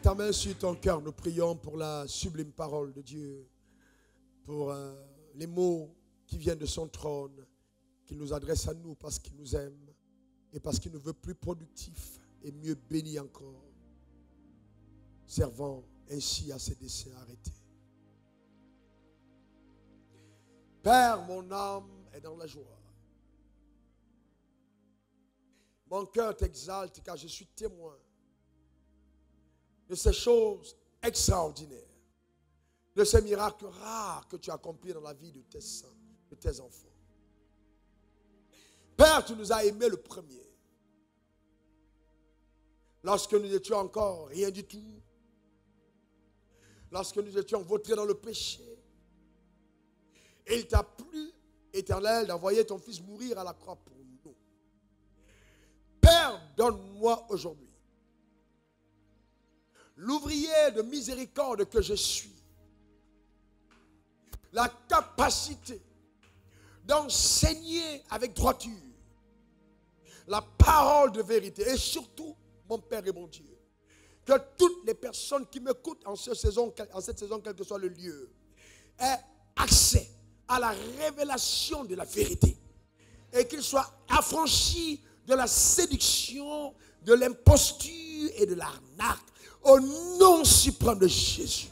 ta main sur ton cœur, nous prions pour la sublime parole de Dieu, pour les mots qui viennent de son trône, qu'il nous adresse à nous parce qu'il nous aime et parce qu'il nous veut plus productifs et mieux bénis encore, servant ainsi à ses desseins arrêtés. Père, mon âme est dans la joie. Mon cœur t'exalte car je suis témoin de ces choses extraordinaires, de ces miracles rares que tu as accomplis dans la vie de tes saints, de tes enfants. Père, tu nous as aimés le premier. Lorsque nous étions encore rien du tout, lorsque nous étions vautrés dans le péché, et il t'a plu, Éternel, d'envoyer ton Fils mourir à la croix pour nous. Père, donne-moi aujourd'hui l'ouvrier de miséricorde que je suis, la capacité d'enseigner avec droiture la parole de vérité. Et surtout, mon Père et mon Dieu, que toutes les personnes qui m'écoutent en cette saison, quel que soit le lieu, aient accès à la révélation de la vérité. Et qu'ils soient affranchis de la séduction, de l'imposture et de l'arnaque. Au nom suprême de Jésus.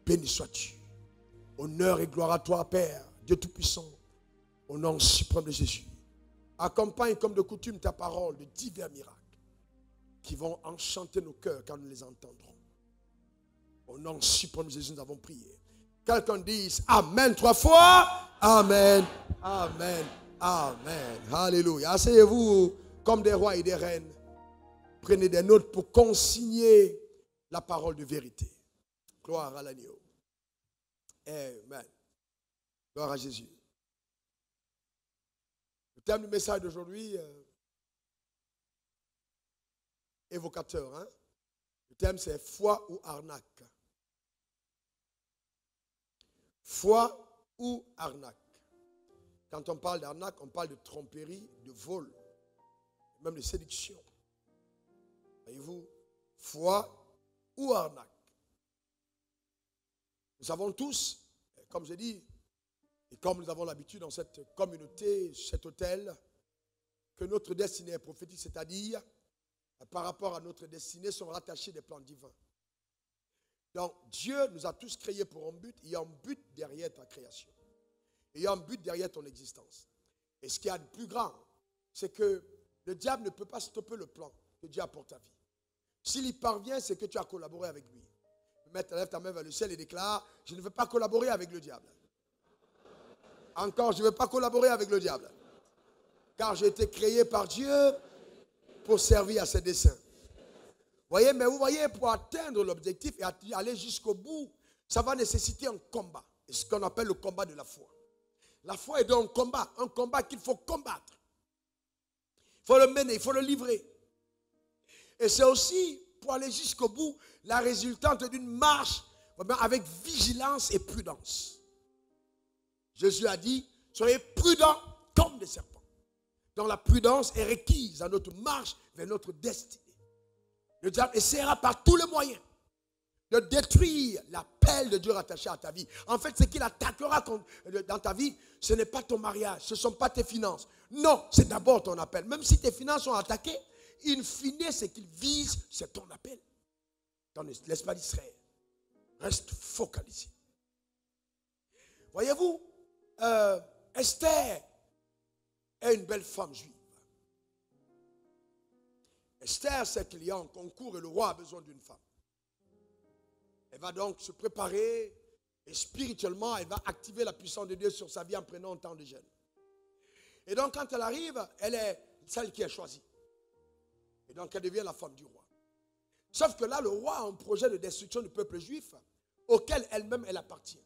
Béni sois-tu. Honneur et gloire à toi, Père, Dieu Tout-Puissant. Au nom suprême de Jésus. Accompagne comme de coutume ta parole de divers miracles qui vont enchanter nos cœurs quand nous les entendrons. Au nom suprême de Jésus, nous avons prié. Quelqu'un dise Amen 3 fois. Amen. Amen. Amen. Alléluia. Asseyez-vous comme des rois et des reines. Prenez des notes pour consigner la parole de vérité. Gloire à l'agneau. Amen. Gloire à Jésus. Le thème du message d'aujourd'hui, évocateur. Hein? Le thème c'est foi ou arnaque. Foi ou arnaque. Quand on parle d'arnaque, on parle de tromperie, de vol, même de séduction. Voyez-vous, foi ou arnaque. Nous savons tous, comme je dis, et comme nous avons l'habitude dans cette communauté, cet hôtel, que notre destinée est prophétique, c'est-à-dire, par rapport à notre destinée, sont rattachés des plans divins. Donc, Dieu nous a tous créés pour un but. Il y a un but derrière ta création. Il y a un but derrière ton existence. Et ce qu'il y a de plus grand, c'est que le diable ne peut pas stopper le plan que Dieu a pour ta vie. S'il y parvient, c'est que tu as collaboré avec lui. Lève ta main vers le ciel et déclare, je ne veux pas collaborer avec le diable. Encore, je ne veux pas collaborer avec le diable. Car j'ai été créé par Dieu pour servir à ses desseins. Voyez, mais vous voyez, pour atteindre l'objectif et aller jusqu'au bout, ça va nécessiter un combat. C'est ce qu'on appelle le combat de la foi. La foi est donc un combat qu'il faut combattre. Il faut le mener, il faut le livrer. Et c'est aussi, pour aller jusqu'au bout, la résultante d'une marche avec vigilance et prudence. Jésus a dit, soyez prudents comme des serpents. Donc la prudence est requise à notre marche vers notre destinée. Le diable essaiera par tous les moyens de détruire l'appel de Dieu rattaché à ta vie. En fait, ce qu'il attaquera dans ta vie, ce n'est pas ton mariage, ce ne sont pas tes finances. Non, c'est d'abord ton appel. Même si tes finances sont attaquées, in fine, ce qu'il vise, c'est ton appel. Ne laisse pas d'Israël. Reste focalisé. Voyez-vous, Esther est une belle femme juive. Esther sait qu'il y a un concours et le roi a besoin d'une femme. Elle va donc se préparer et spirituellement, elle va activer la puissance de Dieu sur sa vie en prenant un temps de jeûne. Et donc, quand elle arrive, elle est celle qui est choisie. Et donc, elle devient la femme du roi. Sauf que là, le roi a un projet de destruction du peuple juif auquel elle-même, elle appartient.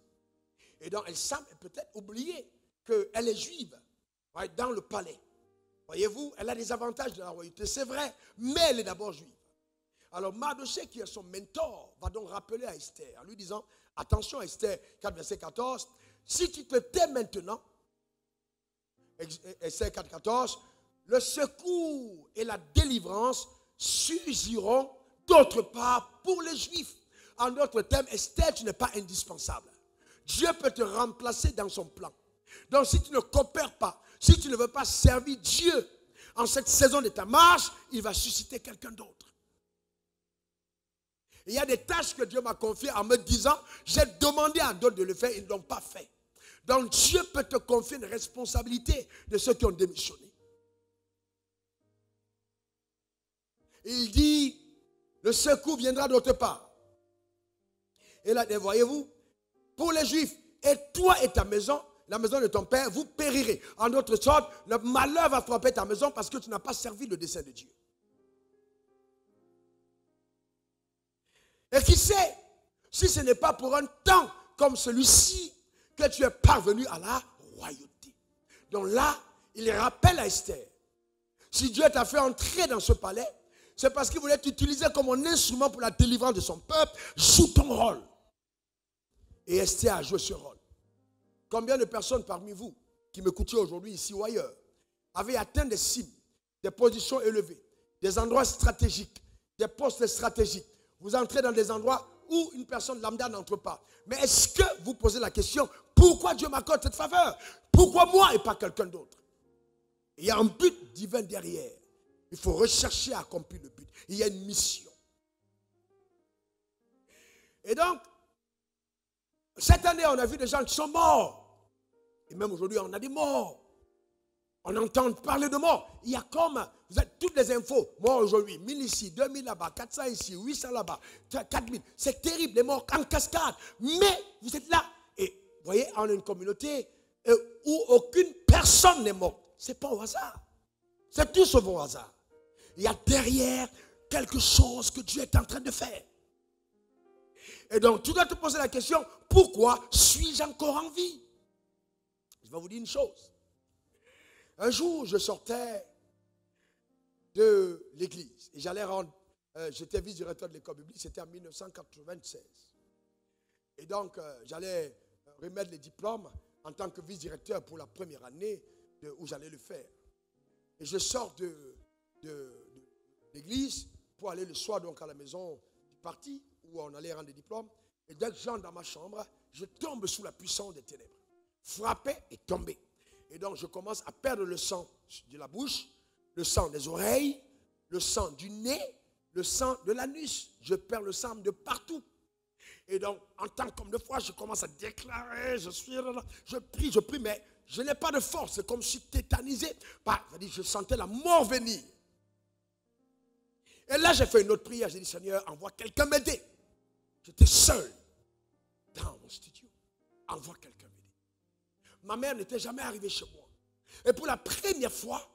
Et donc, elle semble peut-être oublier qu'elle est juive dans le palais. Voyez-vous, elle a des avantages de la royauté, c'est vrai, mais elle est d'abord juive. Alors Mardochée, qui est son mentor, va donc rappeler à Esther, en lui disant, attention Esther, 4 verset 14, si tu te tais maintenant, Esther 4, 14, le secours et la délivrance s'useront D'autre part, pour les Juifs, en d'autres termes, Esther, tu n'es pas indispensable. Dieu peut te remplacer dans son plan. Donc si tu ne coopères pas, si tu ne veux pas servir Dieu en cette saison de ta marche, il va susciter quelqu'un d'autre. Il y a des tâches que Dieu m'a confiées en me disant, j'ai demandé à d'autres de le faire, ils ne l'ont pas fait. Donc Dieu peut te confier une responsabilité de ceux qui ont démissionné. Il dit, le secours viendra d'autre part. Et là, voyez-vous, pour les Juifs, et toi et ta maison, la maison de ton père, vous périrez. En d'autres sortes, le malheur va frapper ta maison parce que tu n'as pas servi le dessein de Dieu. Et qui sait, si ce n'est pas pour un temps comme celui-ci que tu es parvenu à la royauté. Donc là, il rappelle à Esther, si Dieu t'a fait entrer dans ce palais, c'est parce qu'il voulait t'utiliser comme un instrument pour la délivrance de son peuple. Joue ton rôle. Et Esther a joué ce rôle. Combien de personnes parmi vous, qui m'écoutez aujourd'hui ici ou ailleurs, avaient atteint des cimes, des positions élevées, des endroits stratégiques, des postes stratégiques. Vous entrez dans des endroits où une personne lambda n'entre pas. Mais est-ce que vous posez la question, pourquoi Dieu m'accorde cette faveur? Pourquoi moi et pas quelqu'un d'autre? Il y a un but divin derrière. Il faut rechercher à accomplir le but. Il y a une mission. Et donc, cette année, on a vu des gens qui sont morts. Et même aujourd'hui, on a des morts. On entend parler de morts. Il y a comme, vous avez toutes les infos. Morts aujourd'hui, 1000 ici, 2000 là-bas, 400 ici, 800 là-bas, 4000. C'est terrible, les morts en cascade. Mais vous êtes là. Et vous voyez, on a une communauté où aucune personne n'est morte. Ce n'est pas au hasard. C'est tout sauf au hasard. Il y a derrière quelque chose que Dieu est en train de faire. Et donc, tu dois te poser la question, pourquoi suis-je encore en vie? Je vais vous dire une chose. Un jour, je sortais de l'église et j'allais rendre, j'étais vice-directeur de l'école biblique, c'était en 1996. Et donc, j'allais remettre les diplômes en tant que vice-directeur pour la première année où j'allais le faire. Et je sors de l'église pour aller le soir donc à la maison du parti où on allait rendre des diplômes. Et dès que j'entre dans ma chambre, je tombe sous la puissance des ténèbres. Frappé et tombé. Et donc je commence à perdre le sang de la bouche, le sang des oreilles, le sang du nez, le sang de l'anus. Je perds le sang de partout. Et donc en tant qu'homme de foi, je commence à déclarer, je prie, mais je n'ai pas de force. C'est comme si tétanisé. C'est-à-dire je sentais la mort venir. Et là j'ai fait une autre prière. J'ai dit, Seigneur, envoie quelqu'un m'aider. J'étais seul dans mon studio. Envoie quelqu'un m'aider. Ma mère n'était jamais arrivée chez moi. Et pour la première fois,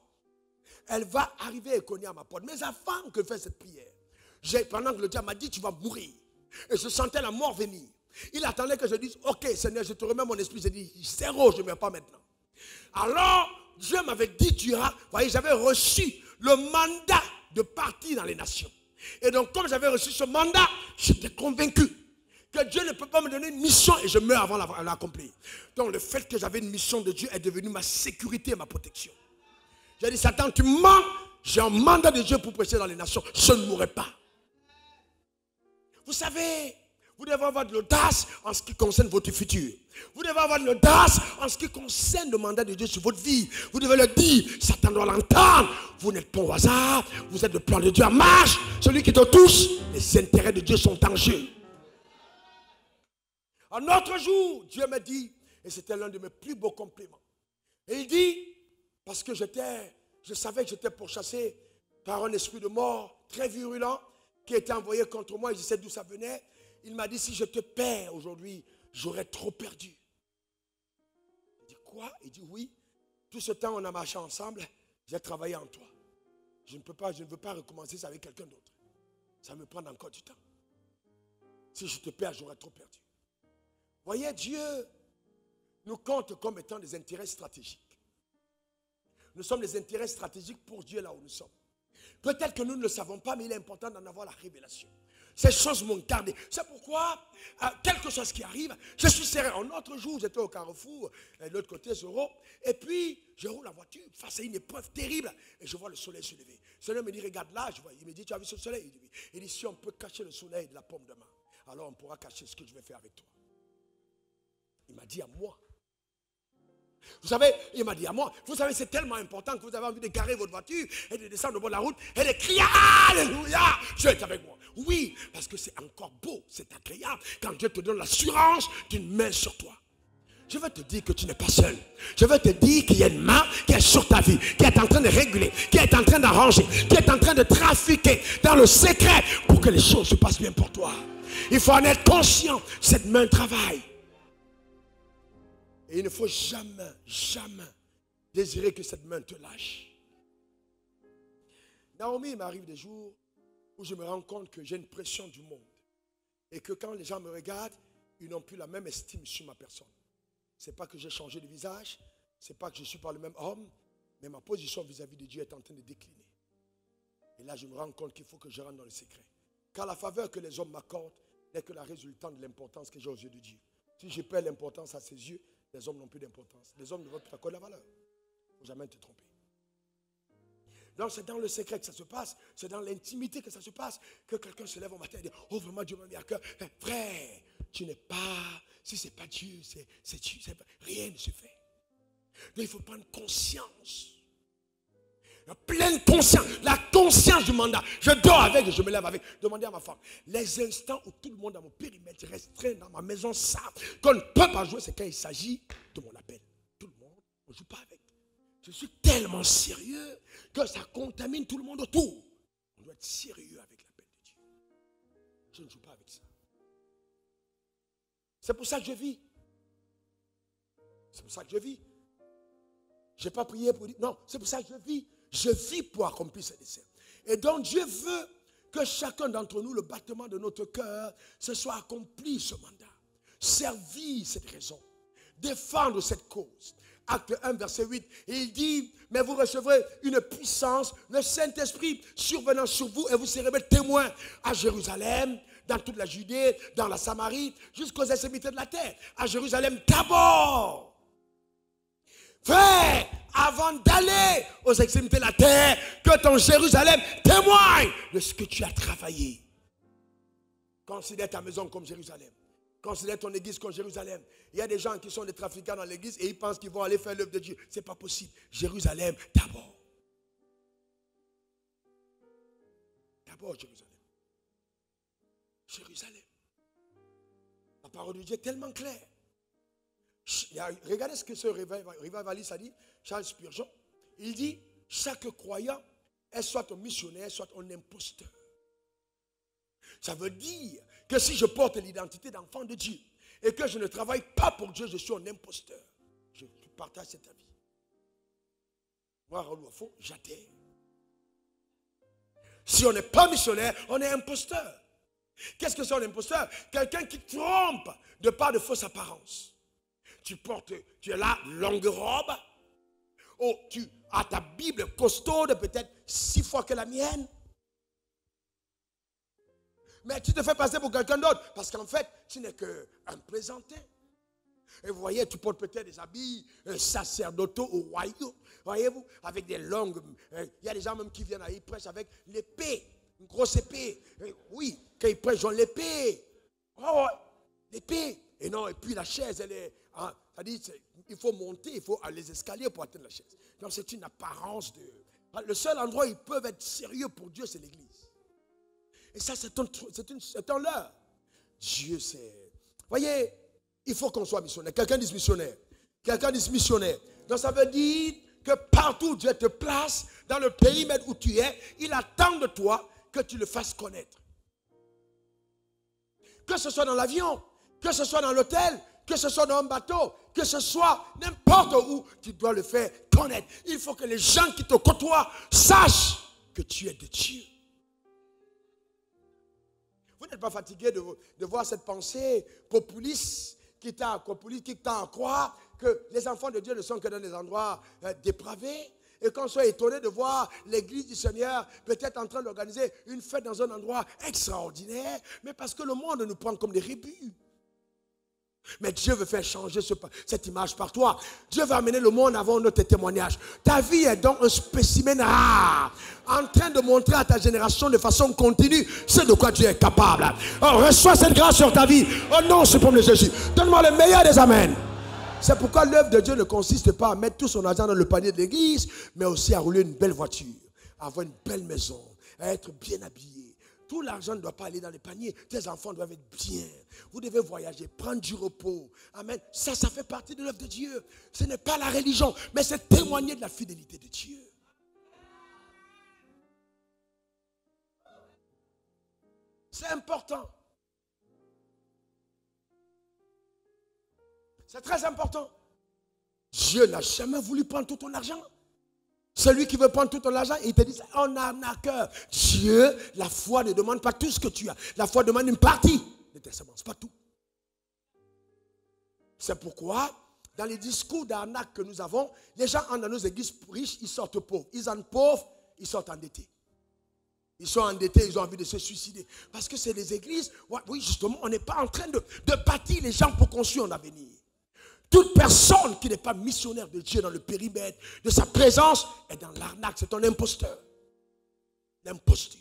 elle va arriver et cogner à ma porte. Mais avant que je fasse cette prière, pendant que le diable m'a dit, tu vas mourir. Et je sentais la mort venir. Il attendait que je dise, ok Seigneur, je te remets mon esprit. J'ai dit, zéro, je ne meurs pas maintenant. Alors, Dieu m'avait dit, tu iras. Vous voyez, j'avais reçu le mandat de partir dans les nations. Et donc, comme j'avais reçu ce mandat, j'étais convaincu que Dieu ne peut pas me donner une mission et je meurs avant de l'accomplir. Donc, le fait que j'avais une mission de Dieu est devenu ma sécurité et ma protection. J'ai dit, Satan, tu mens. J'ai un mandat de Dieu pour prêcher dans les nations. Je ne mourrai pas. Vous savez, vous devez avoir de l'audace en ce qui concerne votre futur. Vous devez avoir de l'audace en ce qui concerne le mandat de Dieu sur votre vie. Vous devez le dire, Satan doit l'entendre. Vous n'êtes pas au hasard, vous êtes le plan de Dieu en marche. Celui qui te touche, les intérêts de Dieu sont en jeu. Un autre jour, Dieu me dit, et c'était l'un de mes plus beaux compliments. Et il dit, parce que je savais que j'étais pourchassé par un esprit de mort très virulent qui était envoyé contre moi et je sais d'où ça venait. Il m'a dit, si je te perds aujourd'hui, j'aurais trop perdu. Il dit, quoi? Il dit, oui. Tout ce temps, on a marché ensemble, j'ai travaillé en toi. Je ne veux pas recommencer ça avec quelqu'un d'autre. Ça me prend encore du temps. Si je te perds, j'aurais trop perdu. Voyez, Dieu nous compte comme étant des intérêts stratégiques. Nous sommes des intérêts stratégiques pour Dieu là où nous sommes. Peut-être que nous ne le savons pas, mais il est important d'en avoir la révélation. Ces choses m'ont gardé. C'est pourquoi, quelque chose qui arrive, je suis serré. Un autre jour, j'étais au carrefour, de l'autre côté, Zoro, et puis je roule la voiture face à une épreuve terrible, et je vois le soleil se lever. Le soleil me dit, regarde là, je vois. Il me dit, tu as vu ce soleil? Il dit, oui. Il dit, si on peut cacher le soleil de la paume de main, alors on pourra cacher ce que je vais faire avec toi. Il m'a dit à moi. Vous savez, il m'a dit à moi, vous savez, c'est tellement important que vous avez envie de garer votre voiture et de descendre au bord de la route et de crier Alléluia, Dieu est avec moi. Oui, parce que c'est encore beau, c'est agréable quand Dieu te donne l'assurance d'une main sur toi. Je veux te dire que tu n'es pas seul. Je veux te dire qu'il y a une main qui est sur ta vie, qui est en train de réguler, qui est en train d'arranger, qui est en train de trafiquer dans le secret pour que les choses se passent bien pour toi. Il faut en être conscient, cette main travaille. Et il ne faut jamais, jamais désirer que cette main te lâche. Naomi, il m'arrive des jours où je me rends compte que j'ai une pression du monde. Et que quand les gens me regardent, ils n'ont plus la même estime sur ma personne. Ce n'est pas que j'ai changé de visage, ce n'est pas que je ne suis pas le même homme, mais ma position vis-à-vis de Dieu est en train de décliner. Et là, je me rends compte qu'il faut que je rentre dans le secret. Car la faveur que les hommes m'accordent n'est que la résultante de l'importance que j'ai aux yeux de Dieu. Si je perds l'importance à ses yeux, les hommes n'ont plus d'importance. Les hommes ne veulent plus t'accorder la valeur. Il ne faut jamais te tromper. Donc c'est dans le secret que ça se passe. C'est dans l'intimité que ça se passe. Que quelqu'un se lève au matin et dit, oh vraiment Dieu m'a mis à cœur. Frère, tu n'es pas, si ce n'est pas Dieu, c'est Dieu. Rien ne se fait. Donc il faut prendre conscience. La pleine conscience. La conscience du mandat. Je dors avec et je me lève avec. Demandez à ma femme. Les instants où tout le monde dans mon périmètre restreint dans ma maison savent qu'on ne peut pas jouer, c'est quand il s'agit de mon appel. Tout le monde, on ne joue pas avec. Je suis tellement sérieux que ça contamine tout le monde autour. On doit être sérieux avec l'appel de Dieu. Je ne joue pas avec ça. C'est pour ça que je vis. C'est pour ça que je vis. Je n'ai pas prié pour dire. Non, c'est pour ça que je vis. Je vis pour accomplir ce dessein. Et donc Dieu veut que chacun d'entre nous, le battement de notre cœur, se soit accompli ce mandat. Servir cette raison. Défendre cette cause. Acte 1, verset 8. Et il dit, mais vous recevrez une puissance, le Saint-Esprit survenant sur vous, et vous serez mes témoins à Jérusalem, dans toute la Judée, dans la Samarie, jusqu'aux extrémités de la terre. À Jérusalem d'abord. Frère, avant d'aller aux extrémités de la terre, que ton Jérusalem témoigne de ce que tu as travaillé. Considère ta maison comme Jérusalem. Considère ton église comme Jérusalem. Il y a des gens qui sont des trafiquants dans l'église et ils pensent qu'ils vont aller faire l'œuvre de Dieu. Ce n'est pas possible. Jérusalem d'abord. D'abord Jérusalem. Jérusalem. La parole de Dieu est tellement claire. Regardez ce que ce revivaliste a dit, Charles Spurgeon. Il dit, chaque croyant est soit un missionnaire, soit un imposteur. Ça veut dire que si je porte l'identité d'enfant de Dieu et que je ne travaille pas pour Dieu, je suis un imposteur. Je partage cet avis. Moi, Raoul Wafo, j'adhère. Si on n'est pas missionnaire, on est imposteur. Qu'est-ce que c'est un imposteur? Quelqu'un qui trompe de par de fausses apparences. Tu es là, longue robe. Oh, tu as ta Bible costaude, peut-être 6 fois que la mienne. Mais tu te fais passer pour quelqu'un d'autre. Parce qu'en fait, tu n'es qu'un plaisantin. Et vous voyez, tu portes peut-être des habits sacerdotaux au royaume. Voyez-vous, avec des longues. Il y a des gens même qui viennent, ils prêchent avec l'épée. Une grosse épée. Oui, quand ils prêchent, ils ont l'épée. Oh, l'épée. Et non, et puis la chaise, elle est. C'est-à-dire, il faut monter, il faut aller les escaliers pour atteindre la chaise. Donc c'est une apparence de. Le seul endroit où ils peuvent être sérieux pour Dieu, c'est l'église. Et ça, c'est un leurre. Dieu, c'est. Voyez, il faut qu'on soit missionnaire. Quelqu'un dit missionnaire. Quelqu'un dit missionnaire. Donc ça veut dire que partout où Dieu te place, dans le périmètre où tu es, il attend de toi que tu le fasses connaître. Que ce soit dans l'avion, que ce soit dans l'hôtel, que ce soit dans un bateau, que ce soit n'importe où, tu dois le faire connaître. Il faut que les gens qui te côtoient sachent que tu es de Dieu. Vous n'êtes pas fatigué de voir cette pensée populiste qui t'a à croire que les enfants de Dieu ne sont que dans des endroits dépravés, et qu'on soit étonné de voir l'église du Seigneur peut-être en train d'organiser une fête dans un endroit extraordinaire, mais parce que le monde nous prend comme des rébus. Mais Dieu veut faire changer cette image par toi. Dieu va amener le monde avant notre témoignage. Ta vie est donc un spécimen rare, en train de montrer à ta génération de façon continue ce de quoi Dieu est capable. Oh, reçois cette grâce sur ta vie. Oh non, c'est pour Jésus. Donne-moi le meilleur des amens. C'est pourquoi l'œuvre de Dieu ne consiste pas à mettre tout son argent dans le panier de l'église, mais aussi à rouler une belle voiture, à avoir une belle maison, à être bien habillé. Tout l'argent ne doit pas aller dans les paniers. Tes enfants doivent être bien. Vous devez voyager, prendre du repos. Amen. Ça fait partie de l'œuvre de Dieu. Ce n'est pas la religion, mais c'est témoigner de la fidélité de Dieu. C'est important. C'est très important. Dieu n'a jamais voulu prendre tout ton argent. Celui qui veut prendre tout ton argent, il te dit, on a un arnaqueur. Dieu, la foi ne demande pas tout ce que tu as. La foi demande une partie de tes semences, pas tout. C'est pourquoi, dans les discours d'arnaque que nous avons, les gens entrent dans nos églises riches, ils sortent pauvres. Ils entrent pauvres, ils sortent endettés. Ils sont endettés, ils ont envie de se suicider. Parce que c'est des églises, oui justement, on n'est pas en train de bâtir les gens pour construire un avenir. Toute personne qui n'est pas missionnaire de Dieu dans le périmètre de sa présence est dans l'arnaque. C'est un imposteur. L'imposture.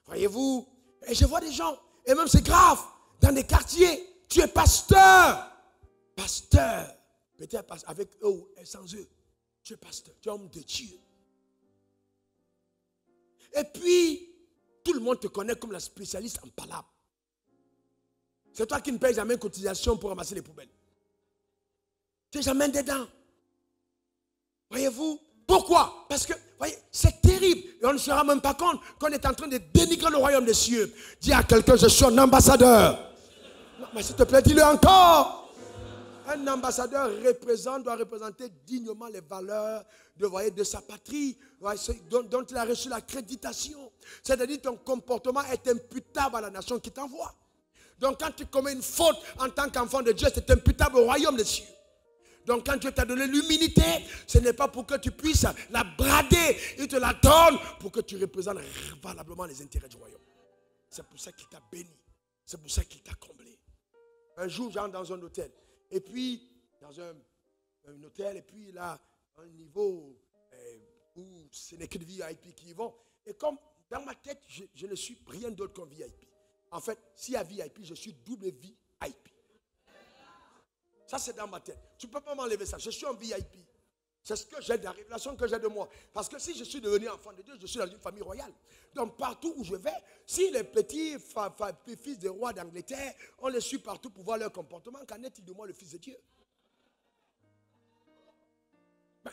Voyez-vous, et je vois des gens, et même c'est grave, dans des quartiers, tu es pasteur. Pasteur. Peut-être avec eux ou sans eux. Tu es pasteur, tu es homme de Dieu. Et puis, tout le monde te connaît comme la spécialiste en palabres. C'est toi qui ne payes jamais cotisation pour ramasser les poubelles. Tu n'es jamais dedans. Voyez-vous? Pourquoi? Parce que, voyez, c'est terrible. Et on ne se rend même pas compte qu'on est en train de dénigrer le royaume des cieux. Dis à quelqu'un, je suis un ambassadeur. Non, mais s'il te plaît, dis-le encore. Un ambassadeur doit représenter dignement les valeurs de sa patrie, dont il a reçu l'accréditation. C'est-à-dire que ton comportement est imputable à la nation qui t'envoie. Donc quand tu commets une faute en tant qu'enfant de Dieu, c'est imputable au royaume des cieux. Donc quand Dieu t'a donné l'humilité, ce n'est pas pour que tu puisses la brader, il te la donne pour que tu représentes valablement les intérêts du royaume. C'est pour ça qu'il t'a béni, c'est pour ça qu'il t'a comblé. Un jour, j'entre dans un hôtel, et puis, dans un hôtel, et puis là, un niveau où ce n'est que des VIP qui y vont. Et comme dans ma tête, je ne suis rien d'autre qu'un VIP. En fait, s'il y a VIP, je suis double VIP. Ça, c'est dans ma tête. Tu ne peux pas m'enlever ça. Je suis un VIP. C'est ce que j'ai, la révélation que j'ai de moi. Parce que si je suis devenu enfant de Dieu, je suis dans une famille royale. Donc, partout où je vais, si les petits fils des rois d'Angleterre, on les suit partout pour voir leur comportement, qu'en est-il de moi, le fils de Dieu?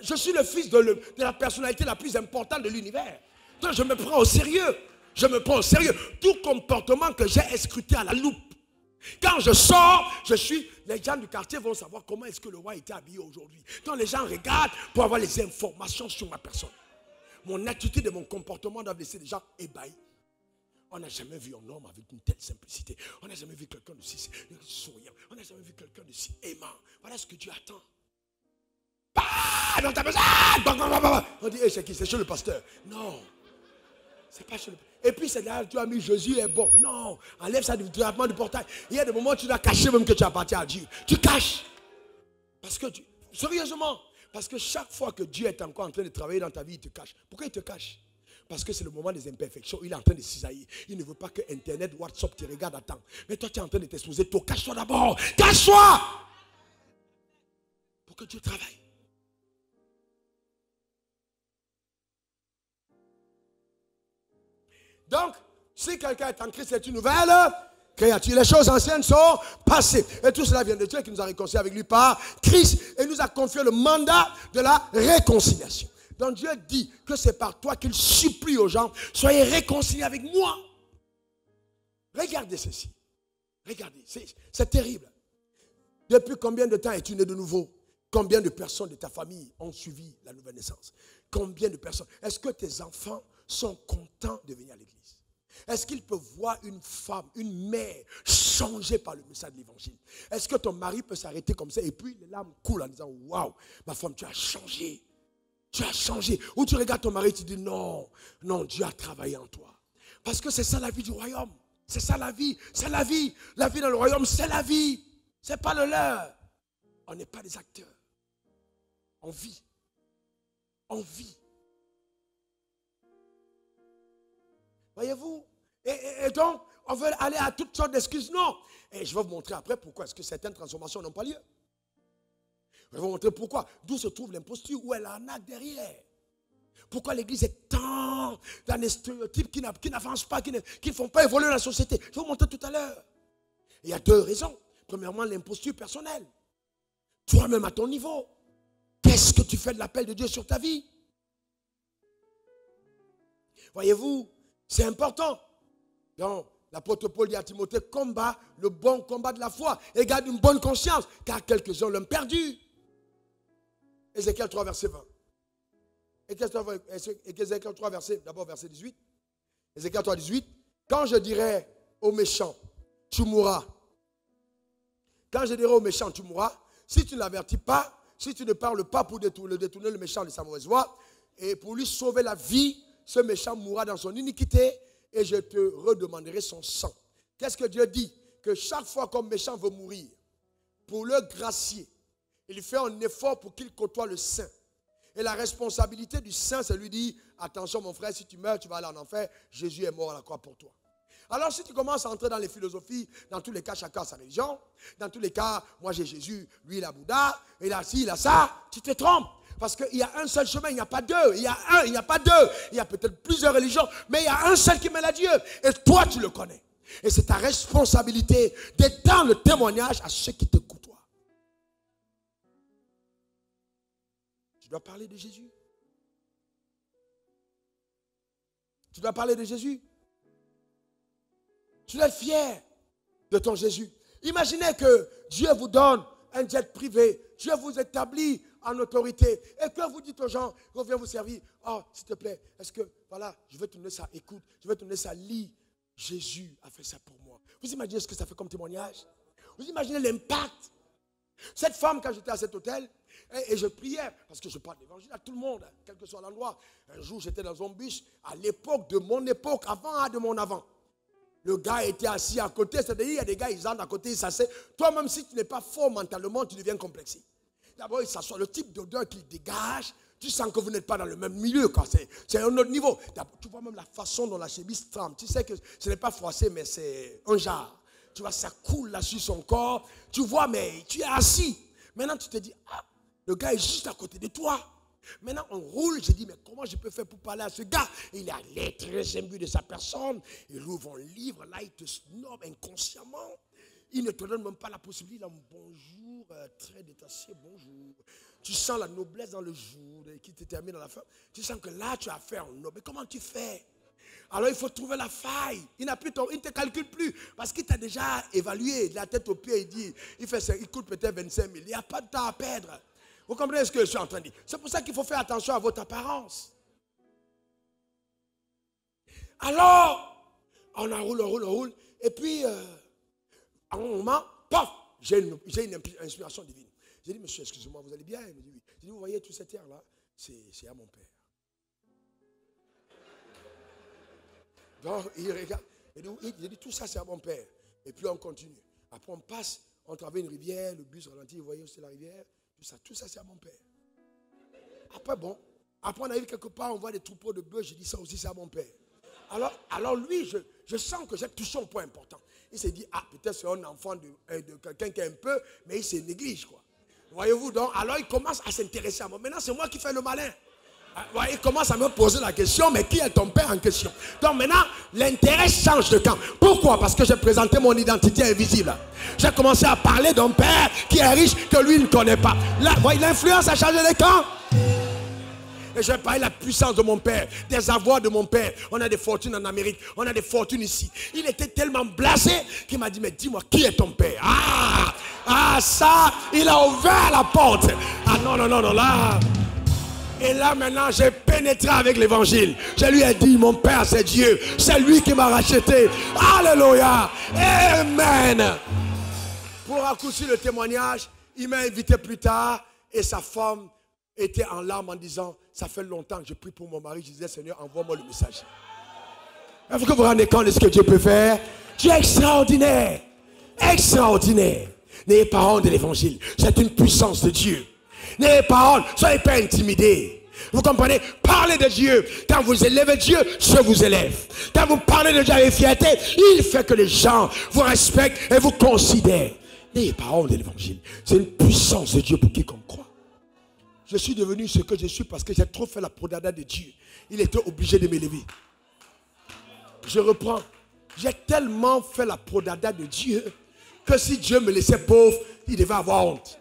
Je suis le fils de la personnalité la plus importante de l'univers. Donc, je me prends au sérieux. Je me prends au sérieux. Tout comportement que j'ai est scruté à la loupe. Quand je sors, les gens du quartier vont savoir comment est-ce que le roi était habillé aujourd'hui. Donc les gens regardent pour avoir les informations sur ma personne. Mon attitude et mon comportement doivent laisser les gens ébahis. On n'a jamais vu un homme avec une telle simplicité. On n'a jamais vu quelqu'un de si souriant. On n'a jamais vu quelqu'un de si aimant. Voilà ce que Dieu attend. Dans ta maison. On dit, c'est qui? C'est chez le pasteur. Non. C'est pas chez le pasteur. Et puis c'est là que tu as mis Jésus est bon. Non, enlève ça du drapement du portail. Il y a des moments où tu dois cacher même que tu appartiens à Dieu. Tu caches. Parce que sérieusement, parce que chaque fois que Dieu est encore en train de travailler dans ta vie, il te cache. Pourquoi il te cache? Parce que c'est le moment des imperfections. Il est en train de cisailler. Il ne veut pas que Internet, WhatsApp te regarde à temps. Mais toi, tu es en train de t'exposer. Toi, cache-toi d'abord. Cache-toi. Pour que Dieu travaille. Donc, si quelqu'un est en Christ, c'est une nouvelle créature. Les choses anciennes sont passées. Et tout cela vient de Dieu qui nous a réconciliés avec lui par Christ et nous a confié le mandat de la réconciliation. Donc Dieu dit que c'est par toi qu'il supplie aux gens, soyez réconciliés avec moi. Regardez ceci. Regardez, c'est terrible. Depuis combien de temps es-tu né de nouveau? Combien de personnes de ta famille ont suivi la nouvelle naissance? Combien de personnes? Est-ce que tes enfants sont contents de venir à l'église? Est-ce qu'il peut voir une femme, une mère changée par le message de l'évangile? Est-ce que ton mari peut s'arrêter comme ça et puis les larmes coulent en disant waouh, ma femme, tu as changé. Tu as changé. Ou tu regardes ton mari et tu dis non, non, Dieu a travaillé en toi. Parce que c'est ça la vie du royaume. C'est ça la vie. C'est la vie. La vie dans le royaume, c'est la vie. Ce n'est pas le leur. On n'est pas des acteurs. On vit. On vit. Voyez-vous? Et donc, on veut aller à toutes sortes d'excuses. Non. Et je vais vous montrer après pourquoi est-ce que certaines transformations n'ont pas lieu. Je vais vous montrer pourquoi. D'où se trouve l'imposture, où elle en a derrière. Pourquoi l'église est tant dans des stéréotypes qui n'avancent pas, qui ne font pas évoluer la société. Je vais vous montrer tout à l'heure. Il y a deux raisons. Premièrement, l'imposture personnelle. Toi-même à ton niveau. Qu'est-ce que tu fais de l'appel de Dieu sur ta vie? Voyez-vous, c'est important. Donc, l'apôtre Paul dit à Timothée, combat le bon combat de la foi et garde une bonne conscience, car quelques-uns l'ont perdu. Ézéchiel 3, verset 20. Ézéchiel 3, d'abord verset 18. Ézéchiel 3, 18. Quand je dirai aux méchants, tu mourras. Quand je dirai aux méchants, tu mourras, si tu ne l'avertis pas, si tu ne parles pas pour détourner le méchant de sa mauvaise voie, et pour lui sauver la vie, ce méchant mourra dans son iniquité, et je te redemanderai son sang. Qu'est-ce que Dieu dit? Que chaque fois qu'un méchant veut mourir, pour le gracier, il fait un effort pour qu'il côtoie le saint. Et la responsabilité du saint, c'est lui dire, attention mon frère, si tu meurs, tu vas aller en enfer, Jésus est mort à la croix pour toi. Alors si tu commences à entrer dans les philosophies, dans tous les cas, chacun a sa religion, dans tous les cas, moi j'ai Jésus, lui il a Bouddha, il a ci, il a ça, tu te trompes. Parce qu'il y a un seul chemin, il n'y a pas deux. Il y a un, il n'y a pas deux. Il y a peut-être plusieurs religions, mais il y a un seul qui mène à Dieu. Et toi, tu le connais. Et c'est ta responsabilité d'étendre le témoignage à ceux qui te côtoient. Tu dois parler de Jésus. Tu dois parler de Jésus. Tu dois être fier de ton Jésus. Imaginez que Dieu vous donne un jet privé. Dieu vous établit en autorité. Et que vous dites aux gens, on vient vous servir. Oh, s'il te plaît, est-ce que, voilà, je vais te donner ça, écoute, je vais te donner ça, lis. Jésus a fait ça pour moi. Vous imaginez ce que ça fait comme témoignage? Vous imaginez l'impact? Cette femme, quand j'étais à cet hôtel, et je priais, parce que je parle d'évangile à tout le monde, quel que soit l'endroit. Un jour, j'étais dans un bus, à l'époque de mon époque, avant de mon avant. Le gars était assis à côté, c'est-à-dire, il y a des gars, ils entrent à côté, ils s'asseyent. Toi-même, si tu n'es pas fort mentalement, tu deviens complexé. D'abord, il s'assoit, le type d'odeur qu'il dégage, tu sens que vous n'êtes pas dans le même milieu, c'est un autre niveau. Tu vois même la façon dont la chemise trempe. Tu sais que ce n'est pas froissé, mais c'est un jar. Tu vois, ça coule là sur son corps. Tu vois, mais tu es assis. Maintenant, tu te dis, ah, le gars est juste à côté de toi. Maintenant, on roule. J'ai dit, mais comment je peux faire pour parler à ce gars? Il est allé très imbu de sa personne. Il ouvre un livre, là, il te snob inconsciemment. Il ne te donne même pas la possibilité. Il a un bonjour, très détaché, bonjour. Tu sens la noblesse dans le jour qui te termine à la fin. Tu sens que là, tu as fait un noble. Mais comment tu fais? Alors, il faut trouver la faille. Il ne te calcule plus. Parce qu'il t'a déjà évalué de la tête aux pieds. Il dit, il coûte peut-être 25 000. Il n'y a pas de temps à perdre. Vous comprenez ce que je suis en train de dire? C'est pour ça qu'il faut faire attention à votre apparence. Alors, on roule. Et puis, à un moment, paf, j'ai une inspiration divine. J'ai dit, monsieur, excusez-moi, vous allez bien? Il me dit, oui. J'ai dit, vous voyez, toute cette terre-là, c'est à mon père. Donc, il regarde. Il dit, tout ça, c'est à mon père. Et puis, on continue. Après, on passe, on traverse une rivière, le bus ralentit, vous voyez où c'est la rivière? Tout ça, c'est à mon père. Après, bon, après, on arrive quelque part, on voit des troupeaux de bœufs, j'ai dit, ça aussi, c'est à mon père. Alors lui, je sens que j'ai touché un point important. Il s'est dit, ah, peut-être c'est un enfant de quelqu'un qui est un peu, mais il se néglige, quoi. Voyez-vous, donc, alors il commence à s'intéresser à moi. Maintenant, c'est moi qui fais le malin. Il commence à me poser la question, mais qui est ton père en question? Donc maintenant, l'intérêt change de camp. Pourquoi? Parce que j'ai présenté mon identité invisible. J'ai commencé à parler d'un père qui est riche, que lui ne connaît pas. Là, l'influence a changé de camp. Et j'ai parlé de la puissance de mon père, des avoirs de mon père. On a des fortunes en Amérique, on a des fortunes ici. Il était tellement blasé qu'il m'a dit, mais dis-moi, qui est ton père? Ah, ça, il a ouvert la porte. Ah non, là. Et là maintenant, j'ai pénétré avec l'évangile. Je lui ai dit, mon Père, c'est Dieu. C'est lui qui m'a racheté. Alléluia. Amen. Pour raccourcir le témoignage, il m'a invité plus tard et sa femme était en larmes en disant, ça fait longtemps que je prie pour mon mari. Je disais, Seigneur, envoie-moi le message. Est-ce que vous vous rendez compte de ce que Dieu peut faire? Dieu est extraordinaire. Extraordinaire. N'ayez pas honte de l'évangile. C'est une puissance de Dieu. N'ayez pas honte. Soyez pas intimidés. Vous comprenez? Parlez de Dieu. Quand vous élevez Dieu, Dieu vous élève. Quand vous parlez de Dieu avec fierté, il fait que les gens vous respectent et vous considèrent. N'ayez pas honte de l'évangile. C'est une puissance de Dieu pour quiconque croit. Je suis devenu ce que je suis parce que j'ai trop fait la prodada de Dieu. Il était obligé de m'élever. Je reprends. J'ai tellement fait la prodada de Dieu que si Dieu me laissait pauvre, il devait avoir honte.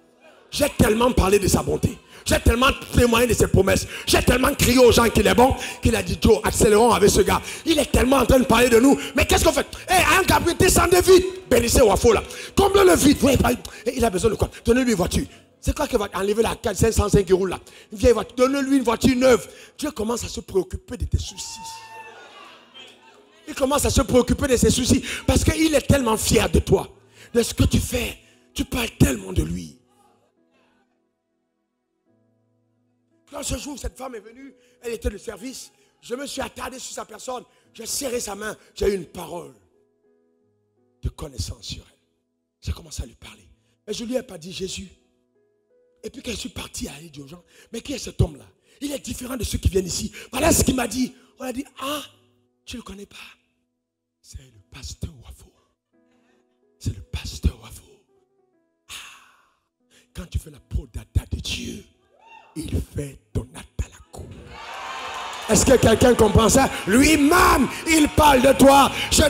J'ai tellement parlé de sa bonté. J'ai tellement témoigné de ses promesses. J'ai tellement crié aux gens qu'il est bon, qu'il a dit, Joe, accélérons avec ce gars. Il est tellement en train de parler de nous. Mais qu'est-ce qu'on fait? Un Gabriel, descendez vite. Bénissez Wafo là. Comble le vide. Il a besoin de quoi? Donnez-lui une voiture. C'est quoi qui va enlever la 505 qui roule là? Une vieille voiture. Donnez-lui une voiture neuve. Dieu commence à se préoccuper de tes soucis. Il commence à se préoccuper de ses soucis. Parce qu'il est tellement fier de toi. De ce que tu fais. Tu parles tellement de lui. Quand ce jour, cette femme est venue, elle était de service. Je me suis attardé sur sa personne. J'ai serré sa main. J'ai eu une parole de connaissance sur elle. J'ai commencé à lui parler. Mais je ne lui ai pas dit Jésus. Et puis quand je suis parti à aller dire aux gens, mais qui est cet homme-là? Il est différent de ceux qui viennent ici. Voilà ce qu'il m'a dit. On a dit, ah, tu ne le connais pas? C'est le pasteur Wafo. C'est le pasteur Wafo. Ah, quand tu fais la prodada de Dieu, il fait ton acte à la cour. Est-ce que quelqu'un comprend ça? Lui-même, il parle de toi. Je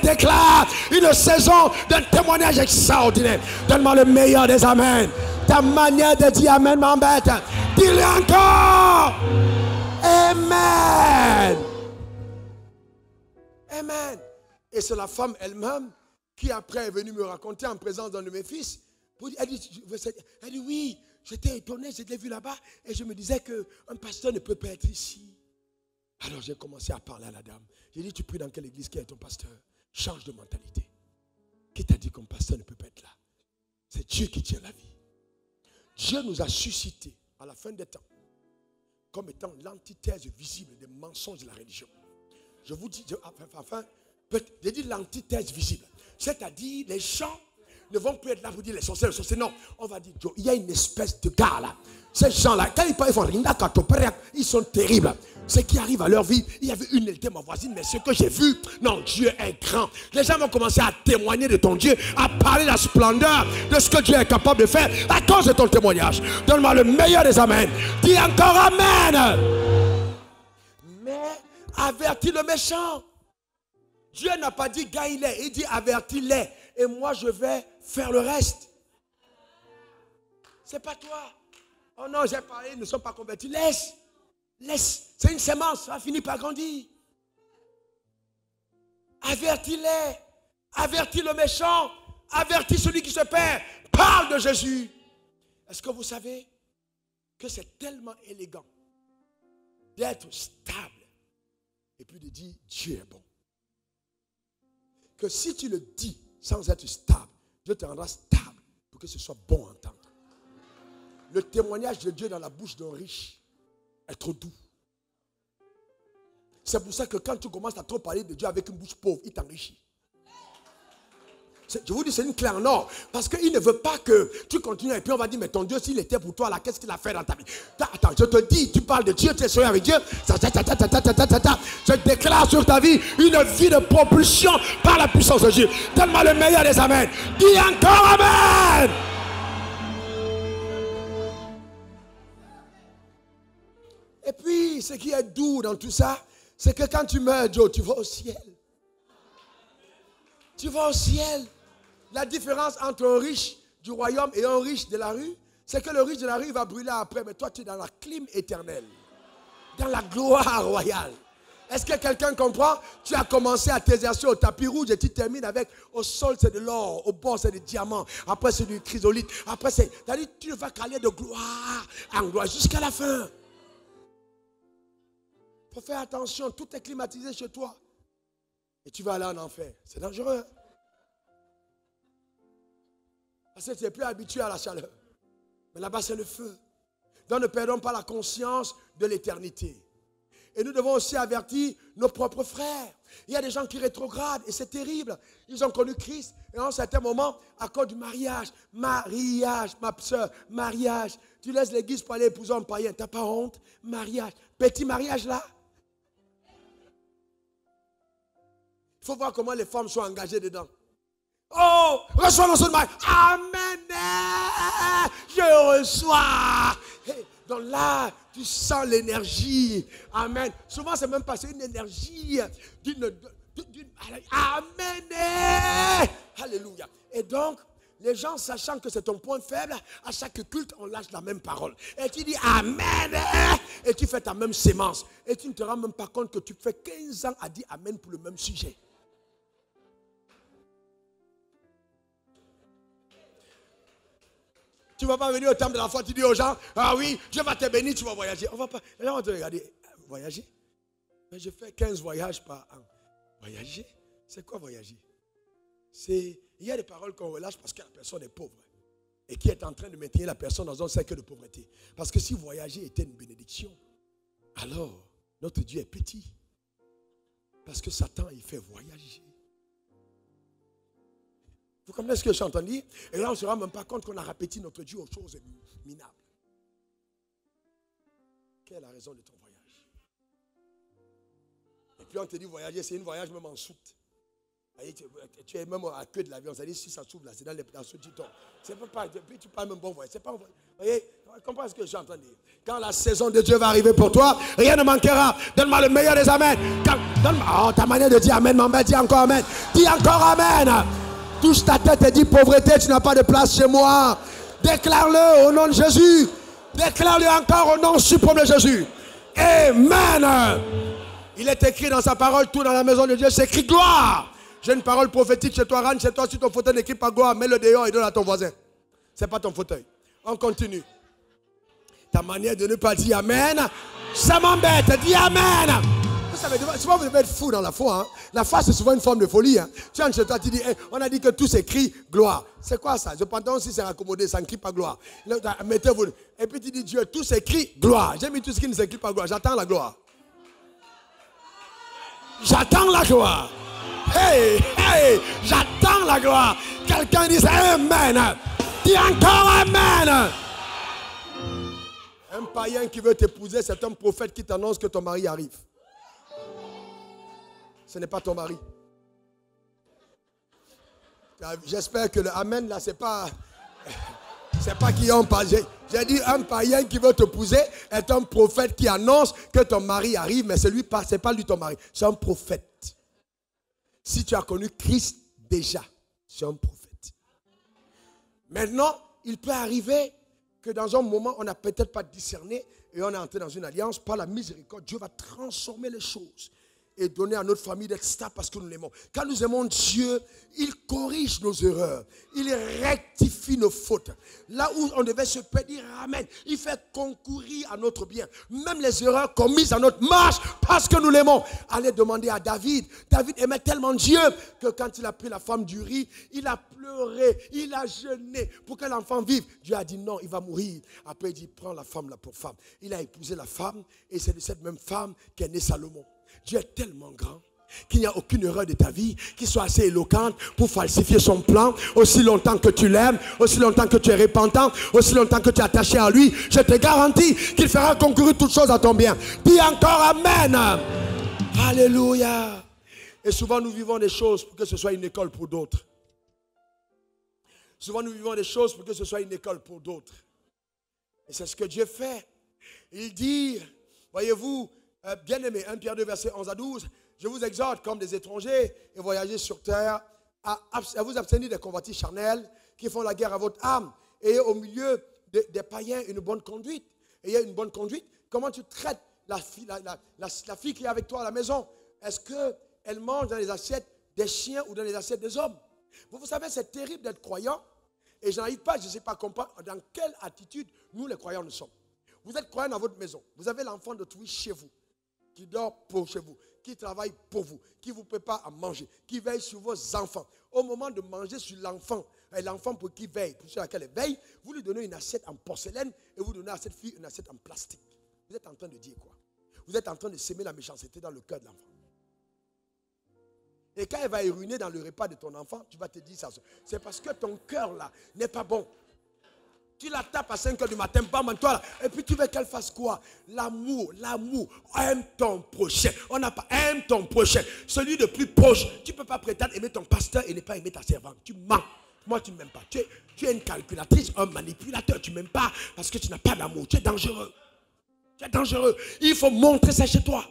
déclare une saison d'un témoignage extraordinaire. Donne-moi le meilleur des amens. Ta manière de dire amen m'embête. Dis-le encore. Amen. Amen. Et c'est la femme elle-même qui après est venue me raconter en présence d'un de mes fils. Elle dit oui. J'étais étonné, je l'ai vu là-bas et je me disais qu'un pasteur ne peut pas être ici. Alors j'ai commencé à parler à la dame. J'ai dit, tu pries dans quelle église? Qui est ton pasteur? Change de mentalité. Qui t'a dit qu'un pasteur ne peut pas être là? C'est Dieu qui tient la vie. Dieu nous a suscité à la fin des temps comme étant l'antithèse visible des mensonges de la religion. Je vous dis, j'ai dit l'antithèse visible. C'est-à-dire les gens ne vont plus être là pour dire les sorciers, non. On va dire, il y a une espèce de gars là. Ces gens-là, quand ils parlent, ils sont terribles. Ce qui arrive à leur vie, il y avait une, elle était ma voisine, mais ce que j'ai vu, non, Dieu est grand. Les gens vont commencer à témoigner de ton Dieu, à parler de la splendeur de ce que Dieu est capable de faire à cause de ton témoignage. Donne-moi le meilleur des amens. Dis encore amen. Mais avertis le méchant. Dieu n'a pas dit gagne-les, il dit avertis-les. Et moi, je vais faire le reste. C'est pas toi. Oh non, j'ai parlé, ils ne sont pas convertis. Laisse. Laisse. C'est une sémence, ça va finir par grandir. Avertis-les. Avertis le méchant. Avertis celui qui se perd. Parle de Jésus. Est-ce que vous savez que c'est tellement élégant d'être stable et puis de dire Dieu est bon. Que si tu le dis sans être stable, Dieu te rendra stable pour que ce soit bon à entendre. Le témoignage de Dieu dans la bouche d'un riche est trop doux. C'est pour ça que quand tu commences à trop parler de Dieu avec une bouche pauvre, il t'enrichit. Je vous dis, c'est une clé en or. Parce qu'il ne veut pas que tu continues. Et puis on va dire, mais ton Dieu, s'il était pour toi, là, qu'est-ce qu'il a fait dans ta vie? Attends, je te dis, tu parles de Dieu, tu es soigné avec Dieu. Je déclare sur ta vie une vie de propulsion par la puissance de Dieu. Donne-moi le meilleur des amens. Dis encore amen. Et puis, ce qui est doux dans tout ça, c'est que quand tu meurs, Joe, tu vas au ciel. Tu vas au ciel. La différence entre un riche du royaume et un riche de la rue, c'est que le riche de la rue va brûler après, mais toi tu es dans la clim éternelle, dans la gloire royale. Est-ce que quelqu'un comprend? Tu as commencé à t'exercer au tapis rouge et tu termines avec au sol c'est de l'or, au bord c'est des diamants, après c'est du chrysolite, après c'est... C'est-à-dire tu vas caler de gloire en gloire jusqu'à la fin. Il faut faire attention, tout est climatisé chez toi. Et tu vas aller en enfer. C'est dangereux. Hein? Parce que tu n'es plus habitué à la chaleur. Mais là-bas, c'est le feu. Donc ne perdons pas la conscience de l'éternité. Et nous devons aussi avertir nos propres frères. Il y a des gens qui rétrogradent et c'est terrible. Ils ont connu Christ et à un certain moment, à cause du mariage, ma soeur, mariage. Tu laisses l'église pour aller épouser un païen. Tu n'as pas honte? Mariage. Petit mariage là. Il faut voir comment les femmes sont engagées dedans. Oh, reçois le son de mariage. Amen. Je reçois. Hey, donc là, tu sens l'énergie. Amen. Souvent, c'est même pas une énergie d'une Amen. Alléluia. Et donc, les gens, sachant que c'est ton point faible, à chaque culte, on lâche la même parole. Et tu dis Amen. Et tu fais ta même sémence. Et tu ne te rends même pas compte que tu fais 15 ans à dire Amen pour le même sujet. Tu ne vas pas venir au temple de la foi, tu dis aux gens, ah oui, Dieu va te bénir, tu vas voyager. On va pas, les gens vont te regarder, voyager? Mais je fais 15 voyages par an. Voyager? C'est quoi voyager? Il y a des paroles qu'on relâche parce que la personne est pauvre. Et qui est en train de maintenir la personne dans un cercle de pauvreté. Parce que si voyager était une bénédiction, alors notre Dieu est petit. Parce que Satan, il fait voyager. Vous comprenez ce que je suis en train de dire? Et là, on ne se rend même pas compte qu'on a répété notre Dieu aux choses minables. Quelle est la raison de ton voyage? Et puis on te dit voyager, c'est un voyage même en soute. Tu es même à queue de l'avion, c'est-à-dire si ça s'ouvre là, c'est dans ce petit temps. C'est pas, puis tu parles même bon voyage. C'est pas un voyage. Vous voyez, comprends ce que je suis en train de dire? Quand la saison de Dieu va arriver pour toi, rien ne manquera. Donne-moi le meilleur des amens. Oh, ta manière de dire amen, m'embête, dis encore amen. Dis encore amen. Touche ta tête et dis pauvreté, tu n'as pas de place chez moi. Déclare-le au nom de Jésus. Déclare-le encore au nom suprême de Jésus. Amen. Il est écrit dans sa parole, tout dans la maison de Dieu, c'est écrit gloire. J'ai une parole prophétique chez toi, rentre chez toi, si ton fauteuil n'écrit pas gloire, mets-le dehors et donne à ton voisin. Ce n'est pas ton fauteuil. On continue. Ta manière de ne pas dire amen, ça m'embête. Dis amen. Souvent vous devez être fou dans la foi. Hein. La foi, c'est souvent une forme de folie. Hein. Tu rentres chez toi, tu dis, hey, on a dit que tout s'écrit gloire. C'est quoi ça? Je pantalon aussi c'est raccommodé, ça ne crie pas gloire. Mettez-vous. Et puis tu dis, Dieu, tout s'écrit gloire. J'ai mis tout ce qui ne s'écrit pas gloire. J'attends la gloire. J'attends la gloire. Hey, hey, j'attends la gloire. Quelqu'un dit amen. Dis encore amen. Un païen qui veut t'épouser, c'est un prophète qui t'annonce que ton mari arrive. Ce n'est pas ton mari. J'espère que le amen là, c'est pas qui on parle. J'ai dit un païen qui veut t'épouser est un prophète qui annonce que ton mari arrive, mais c'est pas lui ton mari, c'est un prophète. Si tu as connu Christ déjà, c'est un prophète. Maintenant, il peut arriver que dans un moment, on n'a peut-être pas discerné et on est entré dans une alliance. Par la miséricorde, Dieu va transformer les choses et donner à notre famille d'être stable parce que nous l'aimons. Quand nous aimons Dieu, il corrige nos erreurs. Il rectifie nos fautes. Là où on devait se dire amen, il fait concourir à notre bien. Même les erreurs commises à notre marche parce que nous l'aimons. Allez demander à David. David aimait tellement Dieu que quand il a pris la femme d'Uri, il a pleuré, il a jeûné pour que l'enfant vive. Dieu a dit non, il va mourir. Après il dit prends la femme là pour femme. Il a épousé la femme et c'est de cette même femme qu'est né Salomon. Dieu est tellement grand qu'il n'y a aucune erreur de ta vie qui soit assez éloquente pour falsifier son plan. Aussi longtemps que tu l'aimes, aussi longtemps que tu es repentant, aussi longtemps que tu es attaché à lui, je te garantis qu'il fera concourir toutes choses à ton bien. Dis encore amen. Alléluia. Et souvent nous vivons des choses pour que ce soit une école pour d'autres. Souvent nous vivons des choses pour que ce soit une école pour d'autres. Et c'est ce que Dieu fait. Il dit, voyez-vous, bien-aimé, 1 Pierre 2, verset 11 à 12, je vous exhorte comme des étrangers et voyagez sur terre à vous abstenir des convoitises charnelles qui font la guerre à votre âme. Ayez au milieu des païens une bonne conduite. Ayez une bonne conduite. Comment tu traites la fille qui est avec toi à la maison? Est-ce qu'elle mange dans les assiettes des chiens ou dans les assiettes des hommes? Vous savez, c'est terrible d'être croyant et je n'arrive pas, je ne sais pas comprendre dans quelle attitude nous les croyants nous sommes. Vous êtes croyant dans votre maison. Vous avez l'enfant d'autrui chez vous. qui dort pour chez vous, qui travaille pour vous, qui vous prépare à manger, qui veille sur vos enfants. Au moment de manger sur l'enfant, et l'enfant pour qui veille, pour laquelle elle veille, vous lui donnez une assiette en porcelaine et vous donnez à cette fille une assiette en plastique. Vous êtes en train de dire quoi? Vous êtes en train de s'aimer la méchanceté dans le cœur de l'enfant. Et quand elle va uriner dans le repas de ton enfant, tu vas te dire ça. C'est parce que ton cœur là n'est pas bon. Tu la tapes à 5 h du matin, bam, toi là. Et puis tu veux qu'elle fasse quoi? L'amour. Aime ton prochain. On n'a pas, aime ton prochain. Celui de plus proche. Tu ne peux pas prétendre aimer ton pasteur et ne pas aimer ta servante. Tu mens. Moi, tu ne m'aimes pas. Tu es une calculatrice, un manipulateur. Tu ne m'aimes pas parce que tu n'as pas d'amour. Tu es dangereux. Tu es dangereux. Il faut montrer ça chez toi.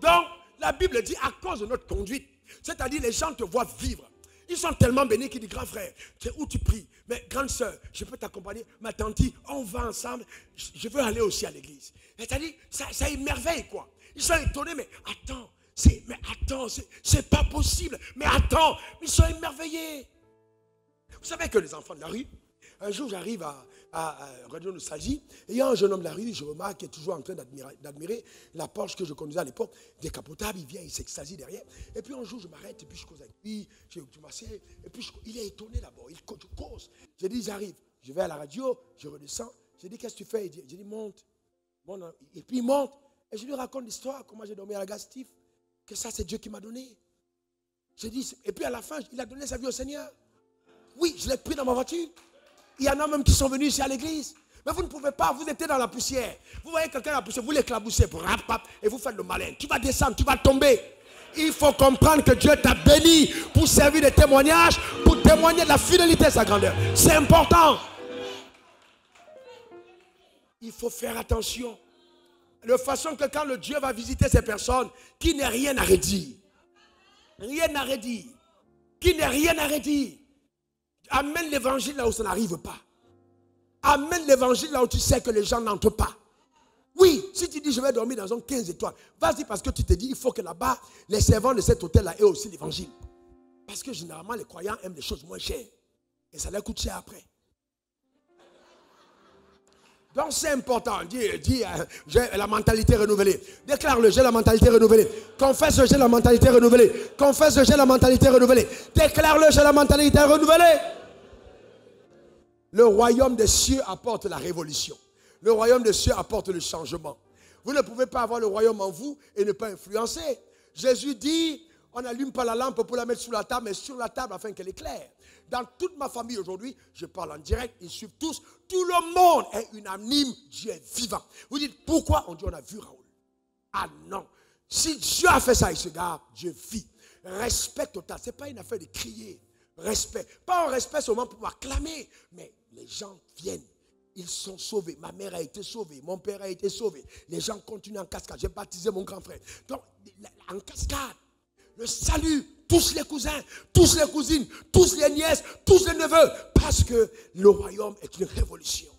Donc, la Bible dit à cause de notre conduite, c'est-à-dire les gens te voient vivre. Ils sont tellement bénis qu'ils disent, grand frère, tu es où tu pries? Mais grande soeur, je peux t'accompagner? Ma tante, on va ensemble, je veux aller aussi à l'église. C'est-à-dire, ça émerveille quoi. Ils sont étonnés, mais attends, c'est pas possible. Mais attends, ils sont émerveillés. Vous savez que les enfants de la rue, un jour j'arrive à Radio Nostalgie, et il y a un jeune homme de la rue, je remarque, qui est toujours en train d'admirer la Porsche que je conduisais à l'époque, décapotable, il vient, il s'extasie derrière. Et puis un jour je m'arrête, et puis je cause avec lui, je m'assieds, et puis il est étonné d'abord, il cause. J'ai dit, j'arrive, je vais à la radio, je redescends, j'ai dit, qu'est-ce que tu fais? J'ai dit, monte. Et puis il monte, et je lui raconte l'histoire, comment j'ai dormi à la Gastif, que ça c'est Dieu qui m'a donné. J'ai dit, et puis à la fin, il a donné sa vie au Seigneur. Oui, je l'ai pris dans ma voiture. Il y en a même qui sont venus ici à l'église. Mais vous ne pouvez pas, vous étiez dans la poussière. Vous voyez quelqu'un dans la poussière, vous l'éclaboussez pour rap, et vous faites le malin. Tu vas descendre, tu vas tomber. Il faut comprendre que Dieu t'a béni pour servir de témoignage, pour témoigner de la fidélité de sa grandeur. C'est important. Il faut faire attention. De façon que quand le Dieu va visiter ces personnes, qui n'est rien à redire. Rien à redire. Qui n'est rien à redire. Amène l'évangile là où ça n'arrive pas. Amène l'évangile là où tu sais que les gens n'entrent pas. Oui, si tu dis je vais dormir dans un 15 étoiles, vas-y parce que tu te dis il faut que là-bas, les servants de cet hôtel-là aient aussi l'évangile. Parce que généralement les croyants aiment les choses moins chères. Et ça leur coûte cher après. Donc c'est important. Dis, j'ai la mentalité renouvelée. Déclare-le, j'ai la mentalité renouvelée. Confesse, j'ai la mentalité renouvelée. Confesse, j'ai la mentalité renouvelée. Déclare-le, j'ai la mentalité renouvelée. Le royaume des cieux apporte la révolution. Le royaume des cieux apporte le changement. Vous ne pouvez pas avoir le royaume en vous et ne pas influencer. Jésus dit, on n'allume pas la lampe pour la mettre sous la table, mais sur la table afin qu'elle éclaire. Dans toute ma famille aujourd'hui, je parle en direct, ils suivent tous. Tout le monde est unanime, Dieu est vivant. Vous dites, pourquoi? On dit, on a vu Raoul. Ah non. Si Dieu a fait ça, il se garde, Dieu vit. Respect total. Ce n'est pas une affaire de crier. Respect. Pas un respect seulement pour m'acclamer, mais les gens viennent. Ils sont sauvés. Ma mère a été sauvée. Mon père a été sauvé. Les gens continuent en cascade. J'ai baptisé mon grand frère. Donc, en cascade, le salut, tous les cousins, tous les cousines, tous les nièces, tous les neveux. Parce que le royaume est une révolution.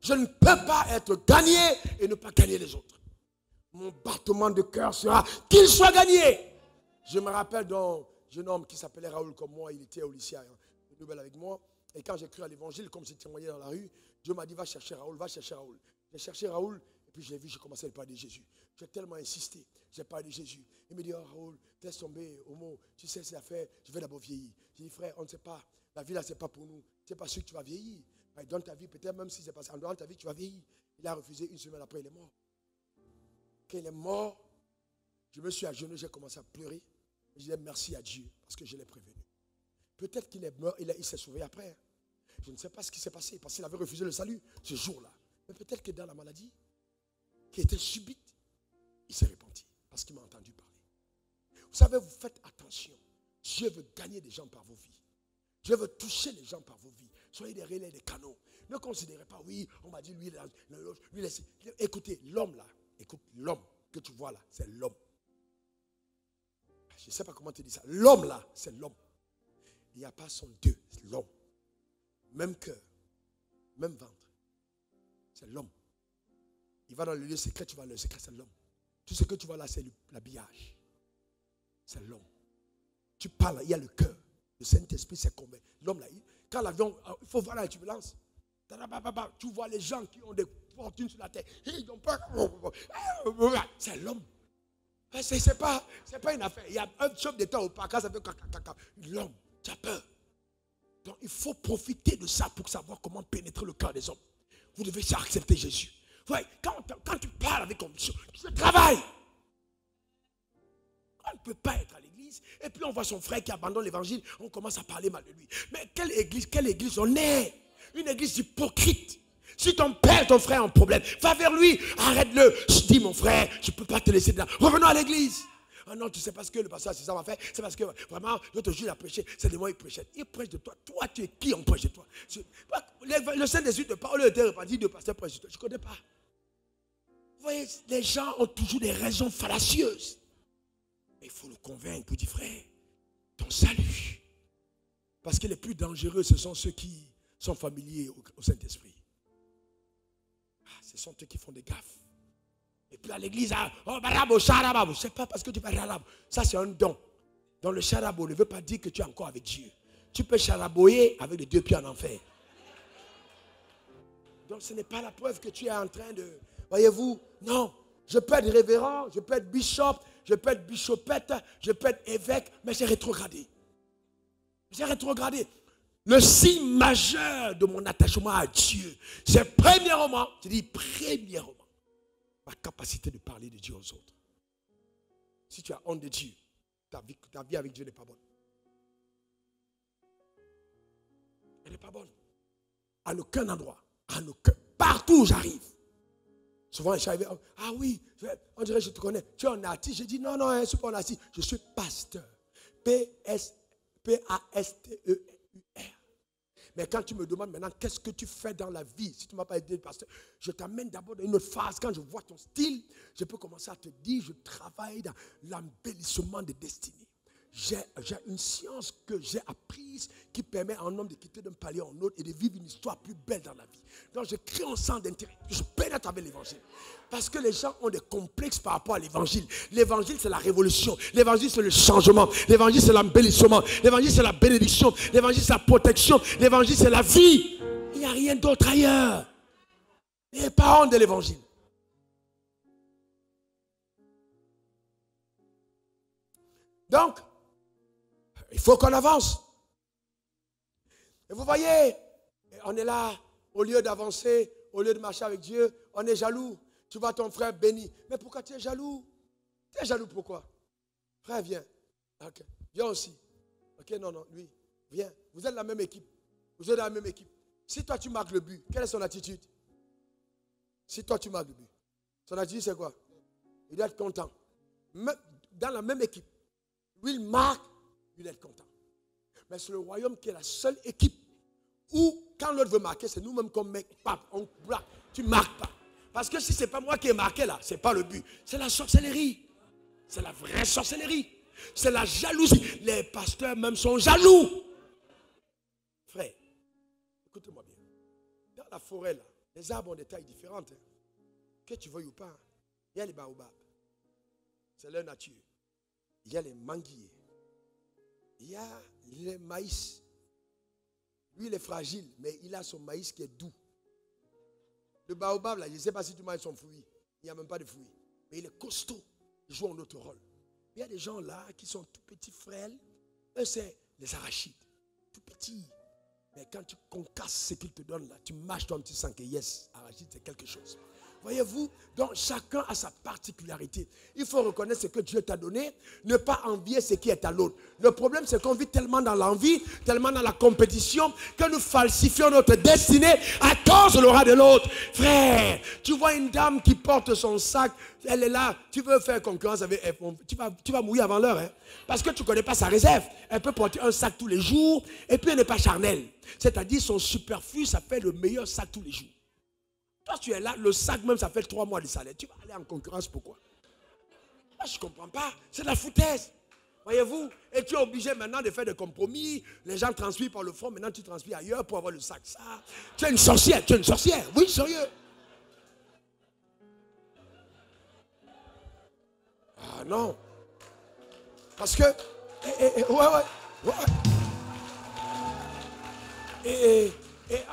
Je ne peux pas être gagné et ne pas gagner les autres. Mon battement de cœur sera qu'il soit gagné. Je me rappelle d'un jeune homme qui s'appelait Raoul comme moi. Il était au lycée à Nouvelle avec moi. Et quand j'ai cru à l'évangile, comme j'ai témoigné dans la rue, Dieu m'a dit, va chercher Raoul, va chercher Raoul. J'ai cherché Raoul, et puis je l'ai vu, j'ai commencé à lui parler de Jésus. J'ai tellement insisté, j'ai parlé de Jésus. Il me dit, oh Raoul, laisse tomber, homo, tu sais c'est l'affaire, je vais d'abord vieillir. J'ai dit, frère, on ne sait pas, la vie là, c'est pas pour nous. C'est pas sûr que tu vas vieillir. Dans ta vie, peut-être même si c'est passé en dehors de ta vie, tu vas vieillir. Il a refusé, une semaine après, il est mort. Quand il est mort, je me suis agenouillé, j'ai commencé à pleurer. Je disais merci à Dieu, parce que je l'ai prévenu. Peut-être qu'il est mort, il s'est sauvé après. Je ne sais pas ce qui s'est passé, parce qu'il avait refusé le salut ce jour-là. Mais peut-être que dans la maladie, qui était subite, il s'est repenti, parce qu'il m'a entendu parler. Vous savez, vous faites attention. Dieu veut gagner des gens par vos vies. Dieu veut toucher les gens par vos vies. Soyez des relais, des canaux. Ne considérez pas, oui, on m'a dit, lui, écoutez, l'homme là, écoute, l'homme que tu vois là, c'est l'homme. Je ne sais pas comment te dire ça. L'homme là, c'est l'homme. Il n'y a pas son deux, c'est l'homme. Même cœur, même ventre. C'est l'homme. Il va dans le lieu secret, tu vas dans le secret, c'est l'homme. Tout ce que tu vois là, c'est l'habillage. C'est l'homme. Tu parles, il y a le cœur. Le Saint-Esprit s'est convaincu. L'homme là, quand l'avion, il faut voir la turbulence. Tu vois les gens qui ont des fortunes sur la terre. Ils n'ont pas. C'est l'homme. C'est pas une affaire. Il y a un chef d'État au parc, ça fait caca. L'homme, tu as peur. Donc il faut profiter de ça pour savoir comment pénétrer le cœur des hommes. Vous devez accepter Jésus. Ouais, quand tu parles avec conviction, tu travailles. On ne peut pas être à l'église et puis on voit son frère qui abandonne l'évangile, on commence à parler mal de lui. Mais quelle église on est? Une église hypocrite. Si ton père, ton frère a un problème, va vers lui, arrête-le. Je dis mon frère, je ne peux pas te laisser là. Revenons à l'église. Ah non, tu sais pas ce que le pasteur César va faire. C'est parce que vraiment, l'autre jour il a prêché. C'est de moi il prêchait. Il prêche de toi. Toi, tu es qui on prêche de toi? Le Saint-Esprit de parole était répandu de pasteur prêche de toi. Je ne connais pas. Vous voyez, les gens ont toujours des raisons fallacieuses. Mais il faut le convaincre pour dire, frère, ton salut. Parce que les plus dangereux, ce sont ceux qui sont familiers au Saint-Esprit. Ce sont eux qui font des gaffes. Et puis à l'église, barabo, charababo. C'est pas parce que tu parles arabe. Ça, c'est un don. Dans le charabo ne veut pas dire que tu es encore avec Dieu. Tu peux charaboyer avec les deux pieds en enfer. Donc ce n'est pas la preuve que tu es en train de... Voyez-vous, non. Je peux être révérend, je peux être bishop, je peux être bichopette, je peux être évêque, mais j'ai rétrogradé. J'ai rétrogradé. Le signe majeur de mon attachement à Dieu, c'est premièrement, je dis premièrement, ma capacité de parler de Dieu aux autres. Si tu as honte de Dieu, ta vie avec Dieu n'est pas bonne. Elle n'est pas bonne. À aucun endroit, partout où j'arrive. Souvent, j'arrive, ah oui, on dirait que je te connais. Tu es un artiste. Je dis non, je ne suis pas un artiste. Je suis pasteur. P-A-S-T-E-U-R. Mais quand tu me demandes maintenant qu'est-ce que tu fais dans la vie, si tu ne m'as pas aidé, pasteur, je t'amène d'abord dans une autre phase. Quand je vois ton style, je peux commencer à te dire, je travaille dans l'embellissement des destinées. J'ai une science que j'ai apprise qui permet à un homme de quitter d'un palier en autre et de vivre une histoire plus belle dans la vie. Donc je crée un centre d'intérêt. Je pénètre avec l'évangile. Parce que les gens ont des complexes par rapport à l'évangile. L'évangile, c'est la révolution. L'évangile, c'est le changement. L'évangile, c'est l'embellissement. L'évangile, c'est la bénédiction. L'évangile, c'est la protection. L'évangile, c'est la vie. Il n'y a rien d'autre ailleurs. Les parents de l'évangile. Donc, il faut qu'on avance. Et vous voyez, on est là, au lieu d'avancer, au lieu de marcher avec Dieu, on est jaloux. Tu vois ton frère béni. Mais pourquoi tu es jaloux? Tu es jaloux pourquoi? Frère, viens. Ok. Viens aussi. Ok, non, lui. Viens. Vous êtes la même équipe. Vous êtes dans la même équipe. Si toi tu marques le but, quelle est son attitude? Si toi tu marques le but, son attitude c'est quoi? Il doit être content. Dans la même équipe, lui il marque, il doit être content. Mais c'est le royaume qui est la seule équipe où quand l'autre veut marquer, c'est nous-mêmes qu'on met pas. Tu ne marques pas. Parce que si ce n'est pas moi qui ai marqué là, ce n'est pas le but. C'est la sorcellerie. C'est la vraie sorcellerie. C'est la jalousie. Les pasteurs même sont jaloux. Frère, écoutez-moi bien. Dans la forêt là, les arbres ont des tailles différentes. Que tu veuilles ou pas. Il y a les baobabs. C'est leur nature. Il y a les manguiers. Il y a les maïs. Lui, il est fragile, mais il a son maïs qui est doux. Le baobab, là, je ne sais pas si tu manges son fruit. Il n'y a même pas de fruit. Mais il est costaud. Il joue un autre rôle. Il y a des gens là qui sont tout petits, frêles. Eux, c'est les arachides. Tout petits. Mais quand tu concasses ce qu'ils te donnent là, tu mâches ton petit sang que yes, arachide, c'est quelque chose. Voyez-vous, donc chacun a sa particularité. Il faut reconnaître ce que Dieu t'a donné, ne pas envier ce qui est à l'autre. Le problème, c'est qu'on vit tellement dans l'envie, tellement dans la compétition, que nous falsifions notre destinée à cause de l'aura de l'autre. Frère, tu vois une dame qui porte son sac, elle est là, tu veux faire concurrence avec elle, tu vas mourir avant l'heure, hein, parce que tu ne connais pas sa réserve. Elle peut porter un sac tous les jours, et puis elle n'est pas charnelle. C'est-à-dire son superflu, ça fait le meilleur sac tous les jours. Toi, tu es là, le sac même, ça fait 3 mois de salaire. Tu vas aller en concurrence, pourquoi? Moi, je ne comprends pas. C'est de la foutaise. Voyez-vous? Et tu es obligé maintenant de faire des compromis. Les gens transpirent par le front. Maintenant, tu transpires ailleurs pour avoir le sac. Ça, tu es une sorcière. Tu es une sorcière. Oui, sérieux. Ah non. Parce que... Ouais. Et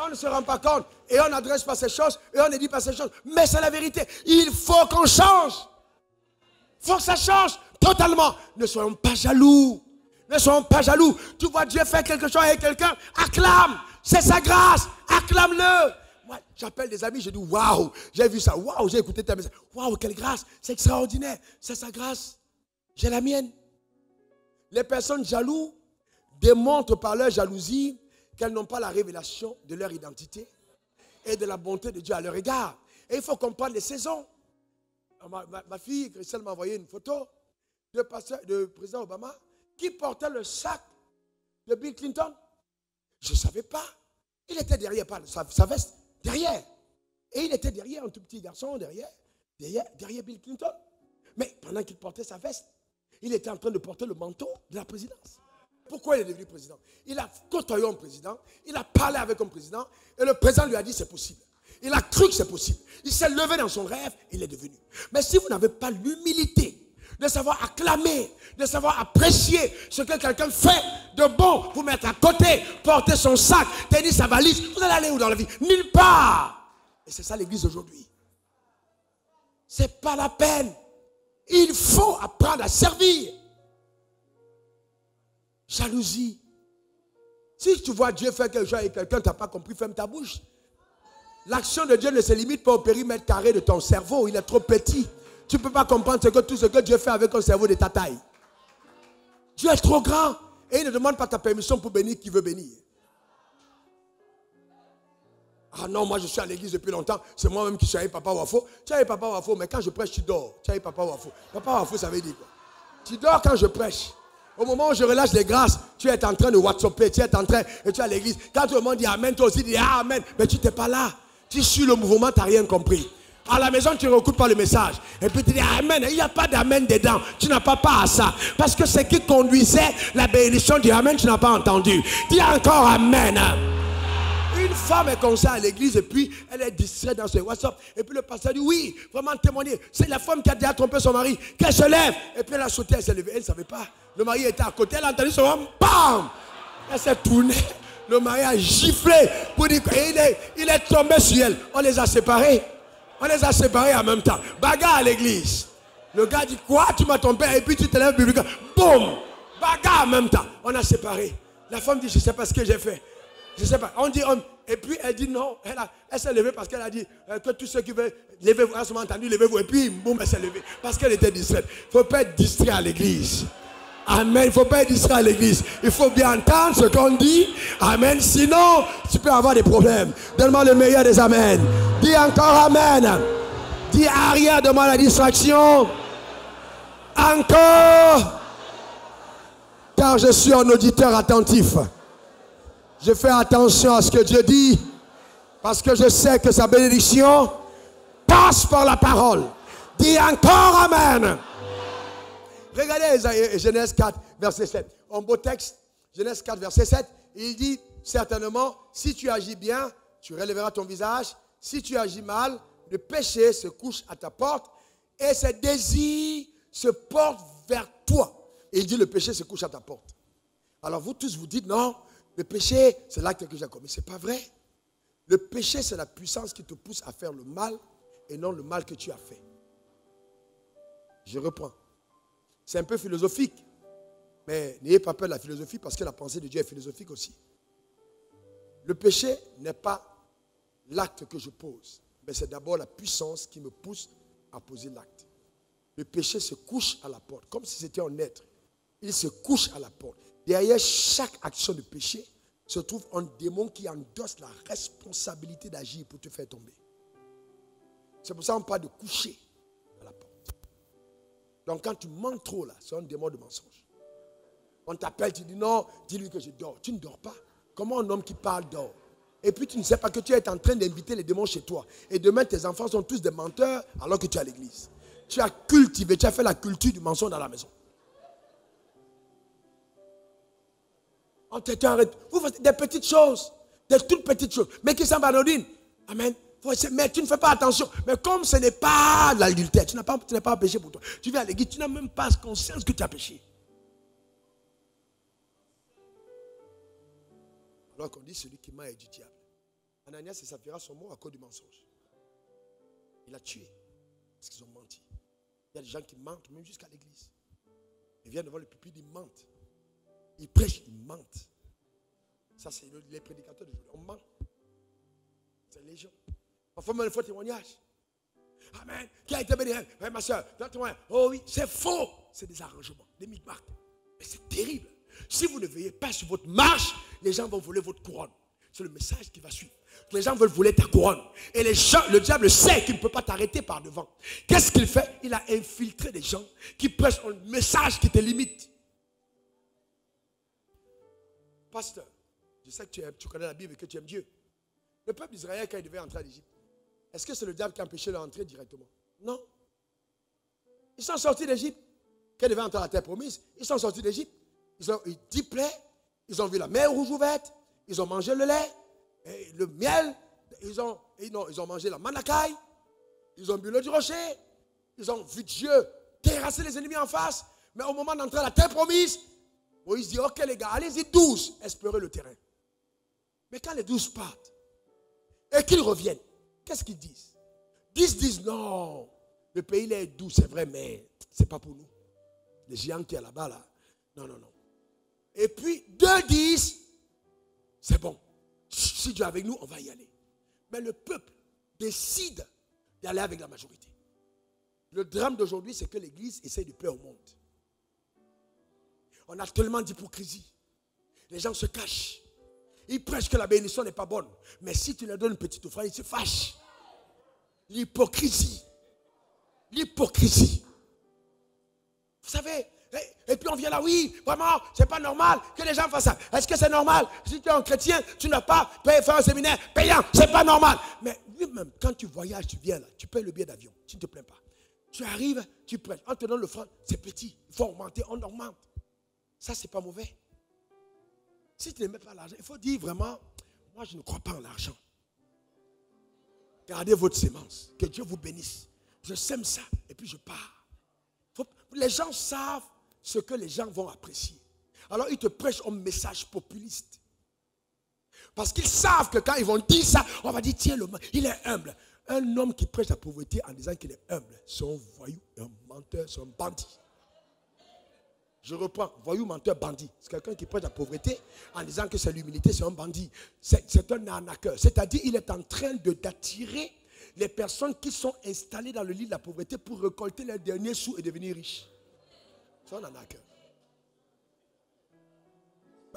on ne se rend pas compte. Et on n'adresse pas ces choses. Et on ne dit pas ces choses. Mais c'est la vérité. Il faut qu'on change. Il faut que ça change totalement. Ne soyons pas jaloux. Ne soyons pas jaloux. Tu vois Dieu faire quelque chose avec quelqu'un. Acclame. C'est sa grâce. Acclame-le. Moi, j'appelle des amis. Je dis waouh. J'ai vu ça. Waouh. J'ai écouté ta message. Waouh. Quelle grâce. C'est extraordinaire. C'est sa grâce. J'ai la mienne. Les personnes jalouses démontrent par leur jalousie qu'elles n'ont pas la révélation de leur identité et de la bonté de Dieu à leur égard. Et il faut comprendre les saisons. Ma fille, Christelle, m'a envoyé une photo de président Obama qui portait le sac de Bill Clinton. Je ne savais pas. Il était derrière, pas sa veste, derrière. Et il était derrière, un tout petit garçon, derrière Bill Clinton. Mais pendant qu'il portait sa veste, il était en train de porter le manteau de la présidence. Pourquoi il est devenu président? Il a côtoyé un président, il a parlé avec un président, et le président lui a dit c'est possible. Il a cru que c'est possible. Il s'est levé dans son rêve, il est devenu. Mais si vous n'avez pas l'humilité de savoir acclamer, de savoir apprécier ce que quelqu'un fait de bon, vous mettre à côté, porter son sac, tenir sa valise, vous allez aller où dans la vie? Nulle part. Et c'est ça l'église aujourd'hui. C'est pas la peine. Il faut apprendre à servir. Jalousie. Si tu vois Dieu faire quelque chose avec quelqu'un, tu n'as pas compris, ferme ta bouche. L'action de Dieu ne se limite pas au périmètre carré de ton cerveau. Il est trop petit. Tu ne peux pas comprendre tout ce que Dieu fait avec un cerveau de ta taille. Dieu est trop grand. Et il ne demande pas ta permission pour bénir qui veut bénir. Ah non, moi je suis à l'église depuis longtemps. C'est moi-même qui suis avec Papa Wafo. Tu es avec Papa Wafo, mais quand je prêche, tu dors. Tu es avec Papa Wafo. Papa Wafo, ça veut dire quoi? Tu dors quand je prêche. Au moment où je relâche les grâces, tu es en train de WhatsApper, tu es en train, et tu es à l'église. Quand tout le monde dit Amen, toi aussi dis Amen. Mais tu n'étais pas là. Tu suis le mouvement, tu n'as rien compris. À la maison, tu ne réécoutes pas le message. Et puis tu dis Amen. Il n'y a pas d'Amen dedans. Tu n'as pas part à ça. Parce que ce qui conduisait la bénédiction du Amen, tu n'as pas entendu. Dis encore Amen. Une femme est comme ça à l'église et puis elle est distraite dans ses WhatsApp. Et puis le pasteur dit oui, vraiment témoigner. C'est la femme qui a déjà trompé son mari. Qu'elle se lève. Et puis elle a sauté, elle s'est levée. Elle ne savait pas. Le mari était à côté. Elle a entendu son homme. Bam! Elle s'est tournée. Le mari a giflé. Pour dire, et il est tombé sur elle. On les a séparés. On les a séparés en même temps. Bagarre à l'église. Le gars dit quoi? Tu m'as trompé. Et puis tu te lèves publiquement. Boum! Bagarre en même temps. On a séparé. La femme dit je ne sais pas ce que j'ai fait. Je ne sais pas. On dit homme. Et puis elle dit non. Elle s'est levée parce qu'elle a dit que tous ceux qui veulent levez-vous. Elle a entendu levez-vous. Et puis boum, elle s'est levée. Parce qu'elle était distraite. Il ne faut pas être distrait à l'église. Amen. Il ne faut pas être distrait à l'église. Il faut bien entendre ce qu'on dit. Amen. Sinon, tu peux avoir des problèmes. Donne-moi le meilleur des amens. Dis encore amen. Dis arrière de moi la distraction. Encore. Car je suis un auditeur attentif. Je fais attention à ce que Dieu dit. Parce que je sais que sa bénédiction passe par la parole. Dis encore amen. Regardez Genèse 4, verset 7. Un beau texte. Genèse 4, verset 7. Il dit certainement, si tu agis bien, tu relèveras ton visage. Si tu agis mal, le péché se couche à ta porte et ses désirs se portent vers toi. Et il dit le péché se couche à ta porte. Alors vous tous vous dites non, le péché c'est l'acte que j'ai commis. Ce n'est pas vrai. Le péché c'est la puissance qui te pousse à faire le mal et non le mal que tu as fait. Je reprends. C'est un peu philosophique. Mais n'ayez pas peur de la philosophie parce que la pensée de Dieu est philosophique aussi. Le péché n'est pas l'acte que je pose. Mais c'est d'abord la puissance qui me pousse à poser l'acte. Le péché se couche à la porte. Comme si c'était un être. Il se couche à la porte. Derrière chaque action de péché se trouve un démon qui endosse la responsabilité d'agir pour te faire tomber. C'est pour ça qu'on parle de coucher à la porte. Donc quand tu mens trop là, c'est un démon de mensonge. On t'appelle, tu dis non, dis-lui que je dors. Tu ne dors pas. Comment un homme qui parle dort? Et puis tu ne sais pas que tu es en train d'inviter les démons chez toi. Et demain tes enfants sont tous des menteurs alors que tu es à l'église. Tu as cultivé, tu as fait la culture du mensonge dans la maison. On t'arrête. Vous faites des petites choses, des toutes petites choses, mais qui semblent anodines. Amen. Mais tu ne fais pas attention. Mais comme ce n'est pas de l'adultère, tu n'es pas péché pour toi. Tu viens à l'église, tu n'as même pas conscience que tu as péché. Alors qu'on dit celui qui ment est du diable. Ananias et Saphira sont morts à cause du mensonge. Il a tué parce qu'ils ont menti. Il y a des gens qui mentent même jusqu'à l'église. Ils viennent devant le pupitre, ils mentent. Ils prêchent, ils mentent. Ça, c'est les prédicateurs d'aujourd'hui. On ment. C'est les gens. Parfois, même, il faut témoignage. Amen. Qui a été béni? Ma soeur, oh oui, c'est faux. C'est des arrangements, des micmacs. Mais c'est terrible. Si vous ne veillez pas sur votre marche, les gens vont voler votre couronne. C'est le message qui va suivre. Les gens veulent voler ta couronne. Et les gens, le diable sait qu'il ne peut pas t'arrêter par devant. Qu'est-ce qu'il fait? Il a infiltré des gens qui prêchent un message qui te limite. Pasteur, je sais que tu connais la Bible et que tu aimes Dieu. Le peuple d'Israël, quand il devait entrer en Égypte, est-ce que c'est le diable qui a empêché leur entrée directement? Non. Ils sont sortis d'Égypte. Quand ils devaient entrer à la terre promise, ils sont sortis d'Égypte. Ils ont eu 10 plaies. Ils ont vu la mer rouge ouverte. Ils ont mangé le lait, et le miel. Ils ont mangé la manacaille. Ils ont bu l'eau du rocher. Ils ont vu Dieu terrasser les ennemis en face. Mais au moment d'entrer à la terre promise, Moïse dit, ok les gars, allez-y 12, explorez le terrain. Mais quand les 12 partent, et qu'ils reviennent, qu'est-ce qu'ils disent? 10 disent, non, le pays là est doux, c'est vrai, mais ce n'est pas pour nous. Les géants qui sont là-bas, là, non, non, non. Et puis, 2 disent, c'est bon, si Dieu est avec nous, on va y aller. Mais le peuple décide d'aller avec la majorité. Le drame d'aujourd'hui, c'est que l'Église essaie de plaire au monde. On a tellement d'hypocrisie. Les gens se cachent. Ils prêchent que la bénédiction n'est pas bonne. Mais si tu leur donnes une petite offrande, ils se fâchent. L'hypocrisie. L'hypocrisie. Vous savez, et puis on vient là, oui, vraiment, c'est pas normal que les gens fassent ça. Est-ce que c'est normal? Si tu es un chrétien, tu n'as pas payé faire un séminaire payant, c'est pas normal. Mais lui-même, quand tu voyages, tu viens là, tu payes le billet d'avion, tu ne te plains pas. Tu arrives, tu prêches, on te donne l'offrande, c'est petit, il faut augmenter, on augmente. Ça, c'est pas mauvais. Si tu ne mets pas l'argent, il faut dire vraiment, moi je ne crois pas en l'argent. Gardez votre sémence, que Dieu vous bénisse. Je sème ça et puis je pars. Les gens savent ce que les gens vont apprécier. Alors ils te prêchent un message populiste. Parce qu'ils savent que quand ils vont dire ça, on va dire, tiens, il est humble. Un homme qui prêche la pauvreté en disant qu'il est humble, c'est un voyou, un menteur, c'est un bandit. Je reprends, voyou, menteur, bandit. C'est quelqu'un qui prêche la pauvreté en disant que c'est l'humilité, c'est un bandit. C'est un arnaqueur. C'est-à-dire, il est en train d'attirer les personnes qui sont installées dans le lit de la pauvreté pour récolter leurs derniers sous et devenir riches. C'est un arnaqueur.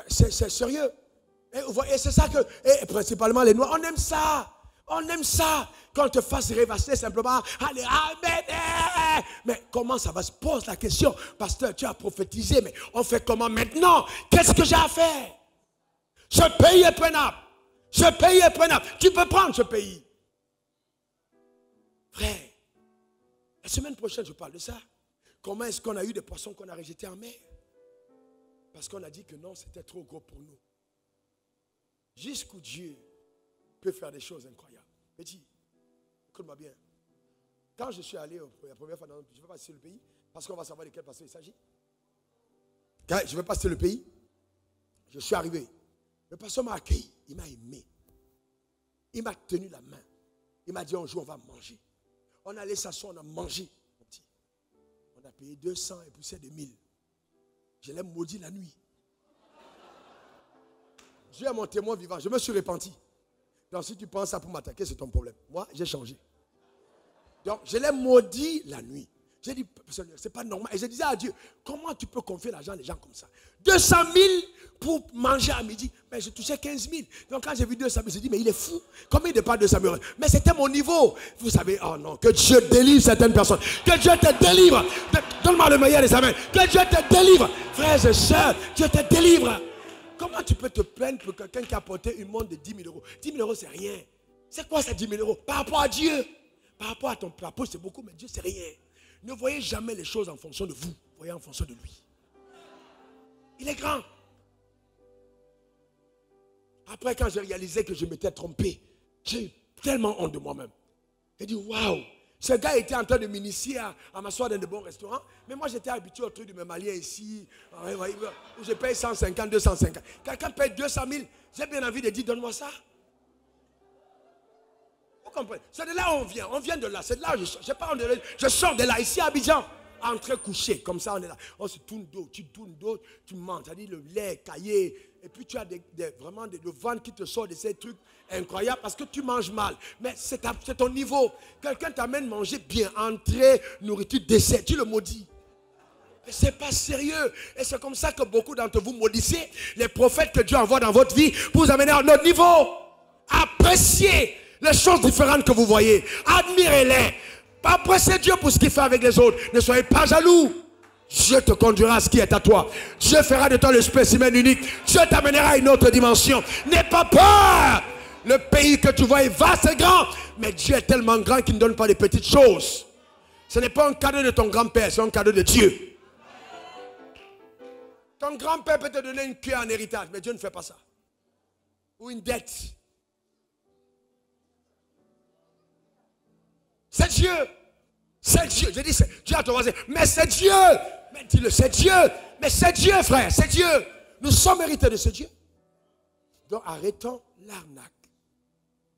C'est sérieux. Et c'est ça que, et principalement les Noirs, on aime ça. On aime ça. Qu'on te fasse rêvasser simplement. Allez, amen. Mais comment ça va se poser la question? Pasteur, tu as prophétisé, mais on fait comment maintenant? Qu'est-ce que j'ai à faire? Ce pays est prenable. Ce pays est prenable. Tu peux prendre ce pays. Frère, la semaine prochaine, je parle de ça. Comment est-ce qu'on a eu des poissons qu'on a rejetés en mer? Parce qu'on a dit que non, c'était trop gros pour nous. Jusqu'où Dieu peut faire des choses incroyables. Petit, écoute-moi bien. Quand je suis allé la première fois, je ne vais pas citer le pays, parce qu'on va savoir de quel pasteur il s'agit. Quand je ne vais pas citer le pays, je suis arrivé. Le pasteur m'a accueilli, il m'a aimé. Il m'a tenu la main. Il m'a dit un jour, on va manger. On allait s'asseoir, on a mangé. On a payé 200 et puis c'est 2000. Je l'ai maudit la nuit. Dieu est mon témoin vivant. Je me suis repenti. Donc si tu penses ça pour m'attaquer, c'est ton problème. Moi, j'ai changé. Donc je l'ai maudit la nuit. J'ai dit, c'est pas normal. Et je disais à Dieu, comment tu peux confier l'argent à des gens comme ça? 200 000 pour manger à midi. Mais je touchais 15 000. Donc quand j'ai vu 200 000, j'ai dit, mais il est fou. Comment il dépasse 200 000? Mais c'était mon niveau. Vous savez, oh non, que Dieu délivre certaines personnes. Que Dieu te délivre. Donne-moi le meilleur des amens. Que Dieu te délivre. Frères et sœurs, Dieu te délivre. Comment tu peux te plaindre pour quelqu'un qui a apporté une montre de 10 000 euros? 10 000 euros, c'est rien. C'est quoi ça, 10 000 euros? Par rapport à Dieu. Par rapport à ton rapport, c'est beaucoup, mais Dieu, c'est rien. Ne voyez jamais les choses en fonction de vous. Voyez en fonction de lui. Il est grand. Après, quand j'ai réalisé que je m'étais trompé, j'ai eu tellement honte de moi-même. J'ai dit, waouh, Ce gars était en train de m'initier à m'asseoir dans de bons restaurants. Mais moi, j'étais habitué au truc de me marier ici. Où je paye 150, 250. Quelqu'un paye 200 000. J'ai bien envie de dire, donne-moi ça. Vous comprenez? C'est de là où on vient. On vient de là. C'est de là où je sors de là. Ici à Abidjan. Entre coucher. Comme ça, on est là. On se tourne d'eau. Tu tournes d'eau. Tu manges. C'est-à-dire le lait, caillé. Et puis tu as vraiment le ventre qui te sort de ces trucs incroyables parce que tu manges mal. Mais c'est ton niveau. Quelqu'un t'amène manger bien. Entrée, nourriture, dessert. Tu le maudis. Mais ce n'est pas sérieux. Et c'est comme ça que beaucoup d'entre vous maudissez les prophètes que Dieu envoie dans votre vie pour vous amener à un autre niveau. Appréciez les choses différentes que vous voyez. Admirez-les. Appréciez Dieu pour ce qu'il fait avec les autres. Ne soyez pas jaloux. Dieu te conduira à ce qui est à toi. Dieu fera de toi le spécimen unique. Dieu t'amènera à une autre dimension. N'aie pas peur. Le pays que tu vois est vaste et grand. Mais Dieu est tellement grand qu'il ne donne pas de petites choses. Ce n'est pas un cadeau de ton grand-père, c'est un cadeau de Dieu. Ton grand-père peut te donner une queue en héritage, mais Dieu ne fait pas ça. Ou une dette. C'est Dieu. C'est Dieu. Je dis, c'est Dieu à ton voisin. Mais c'est Dieu. Mais dis-le, c'est Dieu. Mais c'est Dieu, frère. C'est Dieu. Nous sommes hérités de ce Dieu. Donc arrêtons l'arnaque.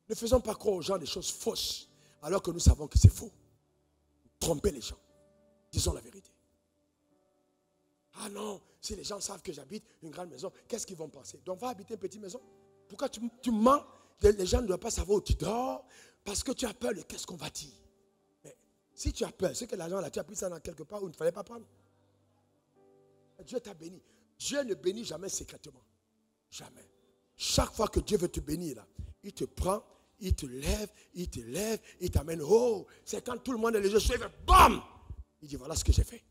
Ne faisons pas croire aux gens des choses fausses, alors que nous savons que c'est faux. Tromper les gens. Disons la vérité. Ah non, si les gens savent que j'habite une grande maison, qu'est-ce qu'ils vont penser? Donc va habiter une petite maison. Pourquoi tu mens? Les gens ne doivent pas savoir où tu dors, parce que tu as peur de qu'est-ce qu'on va dire. Si tu as peur, c'est que l'argent là, tu as pris ça dans quelque part où il ne fallait pas prendre. Dieu t'a béni. Dieu ne bénit jamais secrètement. Jamais. Chaque fois que Dieu veut te bénir, là, il te prend, il te lève, il t'amène. Oh, c'est quand tout le monde est les yeux cheveux, bam! Il dit voilà ce que j'ai fait.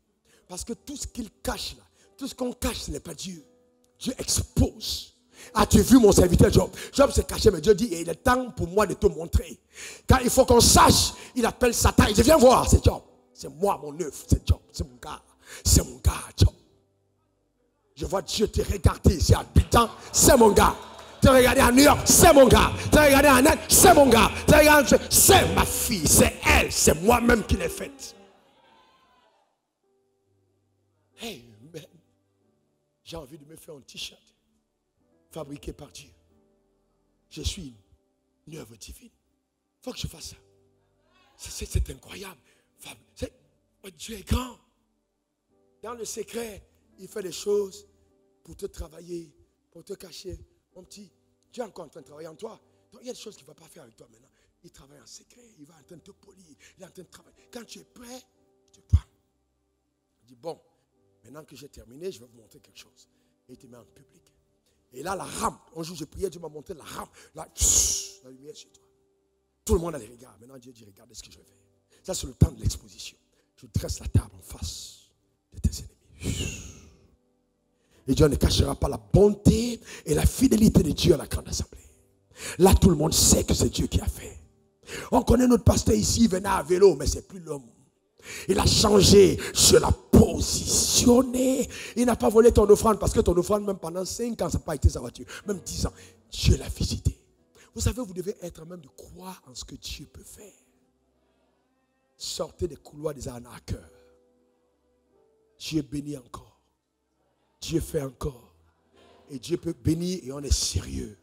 Parce que tout ce qu'il cache là, tout ce qu'on cache, ce n'est pas Dieu. Dieu expose. As-tu vu mon serviteur Job? Job s'est caché, mais Dieu dit, il est temps pour moi de te montrer. Car il faut qu'on sache, il appelle Satan. Il dit, viens voir, c'est Job. C'est moi, mon œuvre, c'est Job. C'est mon gars. C'est mon gars, Job. Je vois Dieu te regarder ici à Abidjan, c'est mon gars. Te regarder à New York, c'est mon gars. Te regarder à Net, c'est mon gars. Te regarder, c'est ma fille, c'est elle, c'est moi-même qui l'ai faite. Hey, man. J'ai envie de me faire un t-shirt fabriqué par Dieu. Je suis une œuvre divine. Il faut que je fasse ça. C'est incroyable. Dieu est grand. Dans le secret, il fait des choses pour te travailler, pour te cacher. Mon petit, Dieu est encore en train de travailler en toi. Donc il y a des choses qu'il ne va pas faire avec toi maintenant. Il travaille en secret, il va en train de te polir, il est en train de travailler. Quand tu es prêt, tu te prends. Il dit, bon, maintenant que j'ai terminé, je vais vous montrer quelque chose. Et il te met en public. Et là, la rampe, un jour je priais, Dieu m'a montré la rampe, la lumière chez toi. Tout le monde a les regards. Maintenant, Dieu dit, regardez ce que je vais faire. Ça, c'est le temps de l'exposition. Je dresse la table en face de tes ennemis. Et Dieu ne cachera pas la bonté et la fidélité de Dieu à la grande assemblée. Là, tout le monde sait que c'est Dieu qui a fait. On connaît notre pasteur ici, il venait à vélo, mais ce n'est plus l'homme. Il a changé, je l'ai positionné. Il n'a pas volé ton offrande parce que ton offrande, même pendant 5 ans, ça n'a pas été sa voiture. Même 10 ans, Dieu l'a visité. Vous savez, vous devez être même de croire en ce que Dieu peut faire. Sortez des couloirs des arnaqueurs. Dieu bénit encore. Dieu fait encore. Et Dieu peut bénir et on est sérieux.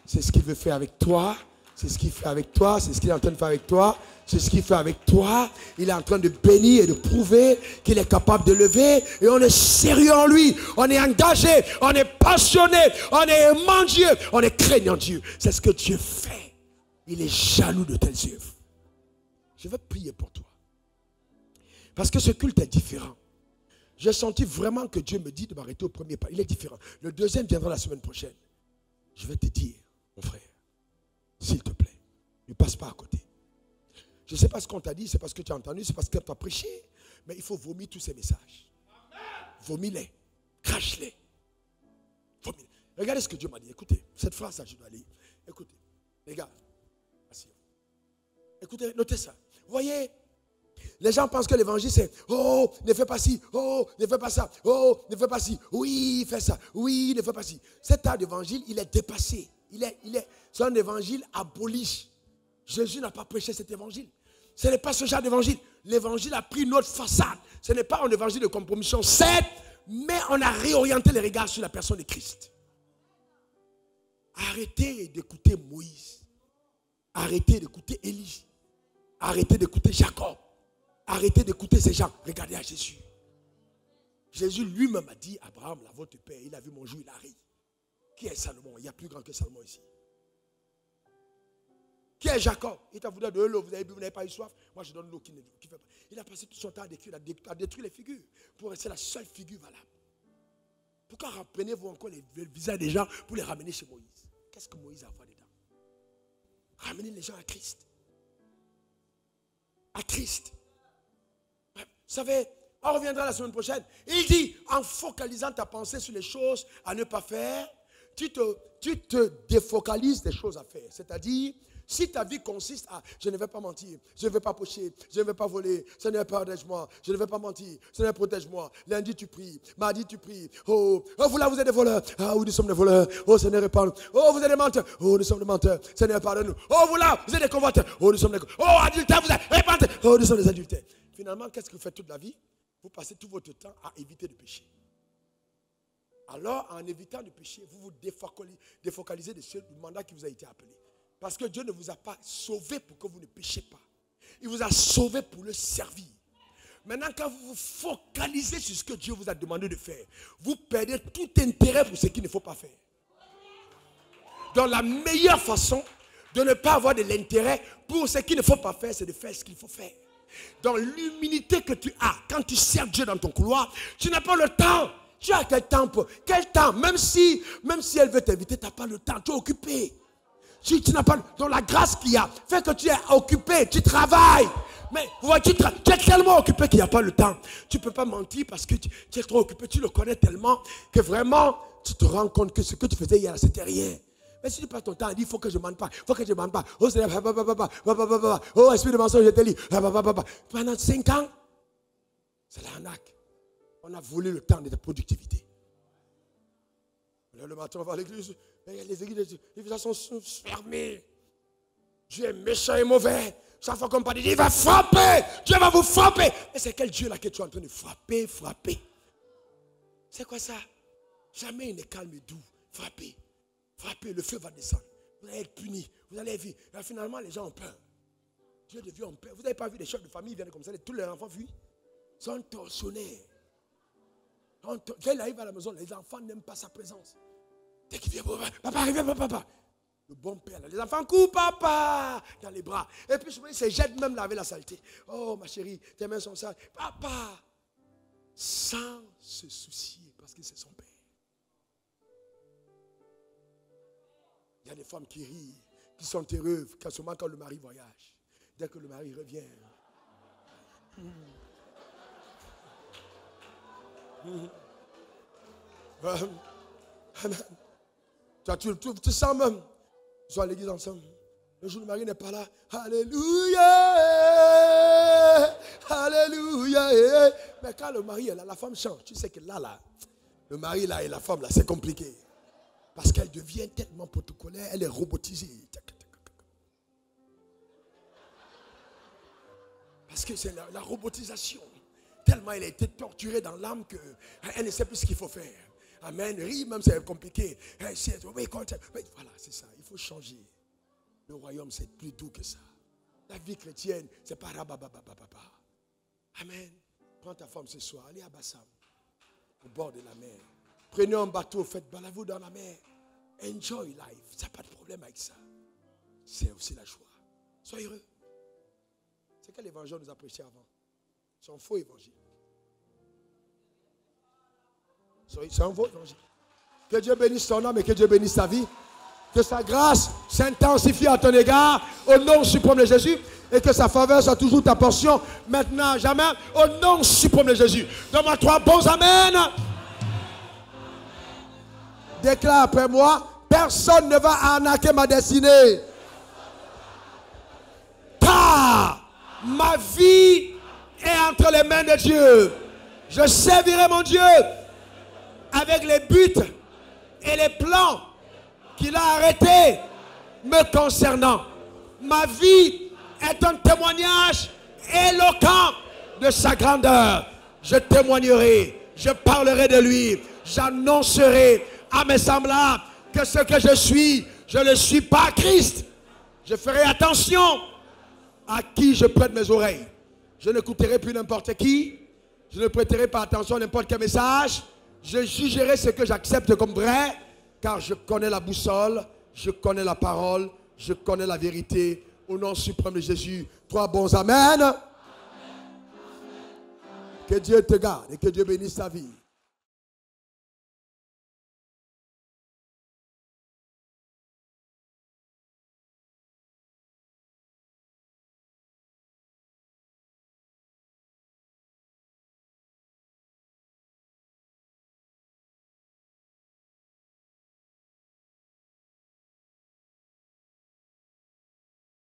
C'est ce qu'il veut faire avec toi. C'est ce qu'il fait avec toi, c'est ce qu'il est en train de faire avec toi, c'est ce qu'il fait avec toi. Il est en train de bénir et de prouver qu'il est capable de lever. Et on est sérieux en lui, on est engagé, on est passionné, on est aimant Dieu, on est craignant Dieu. C'est ce que Dieu fait. Il est jaloux de tes œuvres. Je vais prier pour toi. Parce que ce culte est différent. J'ai senti vraiment que Dieu me dit de m'arrêter au premier pas. Il est différent. Le deuxième viendra la semaine prochaine. Je vais te dire, mon frère, s'il te plaît, ne passe pas à côté. Je ne sais pas ce qu'on t'a dit, c'est parce que tu as entendu, c'est parce que tu as prêché. Mais il faut vomir tous ces messages. Vomis-les, crache-les. Vomis. Regardez ce que Dieu m'a dit. Écoutez, cette phrase-là, je dois lire. Écoutez, les gars, écoutez, notez ça. Vous voyez, les gens pensent que l'évangile c'est oh, ne fais pas ci, oh, ne fais pas ça, oh, ne fais pas ci, oui, fais ça, oui, ne fais pas ci. Cet art d'évangile, il est dépassé. C'est un évangile aboli. Jésus n'a pas prêché cet évangile. Ce n'est pas ce genre d'évangile. L'évangile a pris notre façade. Ce n'est pas un évangile de compromission, certes, mais on a réorienté les regards sur la personne de Christ. Arrêtez d'écouter Moïse. Arrêtez d'écouter Élie. Arrêtez d'écouter Jacob. Arrêtez d'écouter ces gens. Regardez à Jésus. Jésus lui-même a dit, Abraham, là, votre père, il a vu mon jour, il a ri. Qui est Salomon? Il y a plus grand que Salomon ici. Qui est Jacob? Il t'a voulu de l'eau, vous avez bu, vous n'avez pas eu soif. Moi je donne l'eau qui fait pas. Il a passé tout son temps à détruire les figures pour rester la seule figure valable. Pourquoi reprenez-vous encore les visages des gens pour les ramener chez Moïse? Qu'est-ce que Moïse a à voir dedans? Ramenez les gens à Christ. À Christ. Vous savez, on reviendra la semaine prochaine. Il dit, en focalisant ta pensée sur les choses à ne pas faire, tu te défocalises des choses à faire. C'est-à-dire, si ta vie consiste à je ne vais pas mentir, je ne vais pas pocher, je ne vais pas voler, Seigneur protège-moi, je ne vais pas mentir, Seigneur protège-moi. Lundi tu pries, mardi tu pries. Oh, vous là vous êtes des voleurs. Ah oui, nous sommes des voleurs. Oh Seigneur répare-nous. Oh vous êtes des menteurs. Oh nous sommes des menteurs. Seigneur pardonne-nous. Oh vous là vous êtes des convoiteurs. Oh nous sommes des oh adultères, vous êtes répandez. Oh nous sommes des adultères. Finalement, qu'est-ce que vous faites toute la vie? Vous passez tout votre temps à éviter de pécher. Alors, en évitant de pécher, vous vous défocalisez du mandat qui vous a été appelé. Parce que Dieu ne vous a pas sauvé pour que vous ne péchiez pas. Il vous a sauvé pour le servir. Maintenant, quand vous vous focalisez sur ce que Dieu vous a demandé de faire, vous perdez tout intérêt pour ce qu'il ne faut pas faire. Donc, la meilleure façon de ne pas avoir de l'intérêt pour ce qu'il ne faut pas faire, c'est de faire ce qu'il faut faire. Dans l'humilité que tu as, quand tu sers Dieu dans ton couloir, tu n'as pas le temps. Tu as quel temps? Quel temps? Même si elle veut t'inviter, tu n'as pas le temps. Tu es occupé. Tu n'as pas. Donc la grâce qu'il y a fait que tu es occupé, tu travailles. Mais tu es tellement occupé qu'il n'y a pas le temps. Tu ne peux pas mentir parce que tu es trop occupé. Tu le connais tellement que vraiment, tu te rends compte que ce que tu faisais hier, c'était rien. Mais si tu passes ton temps à dire, il faut que je ne mente pas, il faut que je ne mente pas. Oh, oh, esprit de mensonge, je te lis. Pendant 5 ans, c'est l'arnaque. On a volé le temps de ta productivité. Le matin, on va à l'église. Les églises, les sont fermées. Dieu est méchant et mauvais. Chaque fois qu'on parle, il va frapper. Dieu va vous frapper. Et c'est quel Dieu là que tu es en train de frapper? C'est quoi ça? Jamais il n'est calme et doux. Frapper, le feu va descendre. Vous allez être puni. Vous allez vivre. Et finalement, les gens ont peur. Dieu devient en peur. Vous n'avez pas vu des chefs de famille viennent comme ça, tous les enfants fuient. Ils sont torsionnés. Quand il arrive à la maison, les enfants n'aiment pas sa présence. Dès qu'il vient, papa, reviens, papa. Le bon père, là, les enfants courent, papa, dans les bras. Et puis souvent, ils se jettent même laver la saleté. Oh, ma chérie, tes mains sont sales. Papa, sans se soucier, parce que c'est son père. Il y a des femmes qui rient, qui sont heureuses, quand le mari voyage. Dès que le mari revient. Amen. Tu sens même. Ils sont à l'église ensemble. Le jour où le mari n'est pas là. Alléluia. Alléluia. Mais quand le mari est là, la femme chante. Tu sais que là, le mari là et la femme là, c'est compliqué. Parce qu'elle devient tellement protocolaire, elle est robotisée. Parce que c'est la robotisation. Tellement elle a été torturée dans l'âme qu'elle ne sait plus ce qu'il faut faire. Amen. Rire même c'est compliqué. Voilà, c'est ça. Il faut changer. Le royaume c'est plus doux que ça. La vie chrétienne, c'est pas rabababababa. Amen. Prends ta femme ce soir. Allez à Bassam. Au bord de la mer. Prenez un bateau, faites balade dans la mer. Enjoy life. Il n'y a pas de problème avec ça. C'est aussi la joie. Sois heureux. C'est quel évangile nous a prêché avant? C'est un faux évangile. C'est un faux évangile. Que Dieu bénisse ton âme et que Dieu bénisse ta vie. Que sa grâce s'intensifie à ton égard au nom suprême de Jésus. Et que sa faveur soit toujours ta portion maintenant, jamais. Au nom suprême de Jésus. Donne-moi 3 bons amen. Déclare après moi, personne ne va arnaquer ma destinée. Car ma vie est entre les mains de Dieu. Je servirai mon Dieu avec les buts et les plans qu'il a arrêtés me concernant. Ma vie est un témoignage éloquent de sa grandeur. Je témoignerai, je parlerai de lui, j'annoncerai à mes semblables que ce que je suis, je ne suis pas Christ. Je ferai attention à qui je prête mes oreilles. Je n'écouterai plus n'importe qui. Je ne prêterai pas attention à n'importe quel message. Je jugerai ce que j'accepte comme vrai, car je connais la boussole, je connais la parole, je connais la vérité. Au nom suprême de Jésus, 3 bons amen. Que Dieu te garde et que Dieu bénisse ta vie.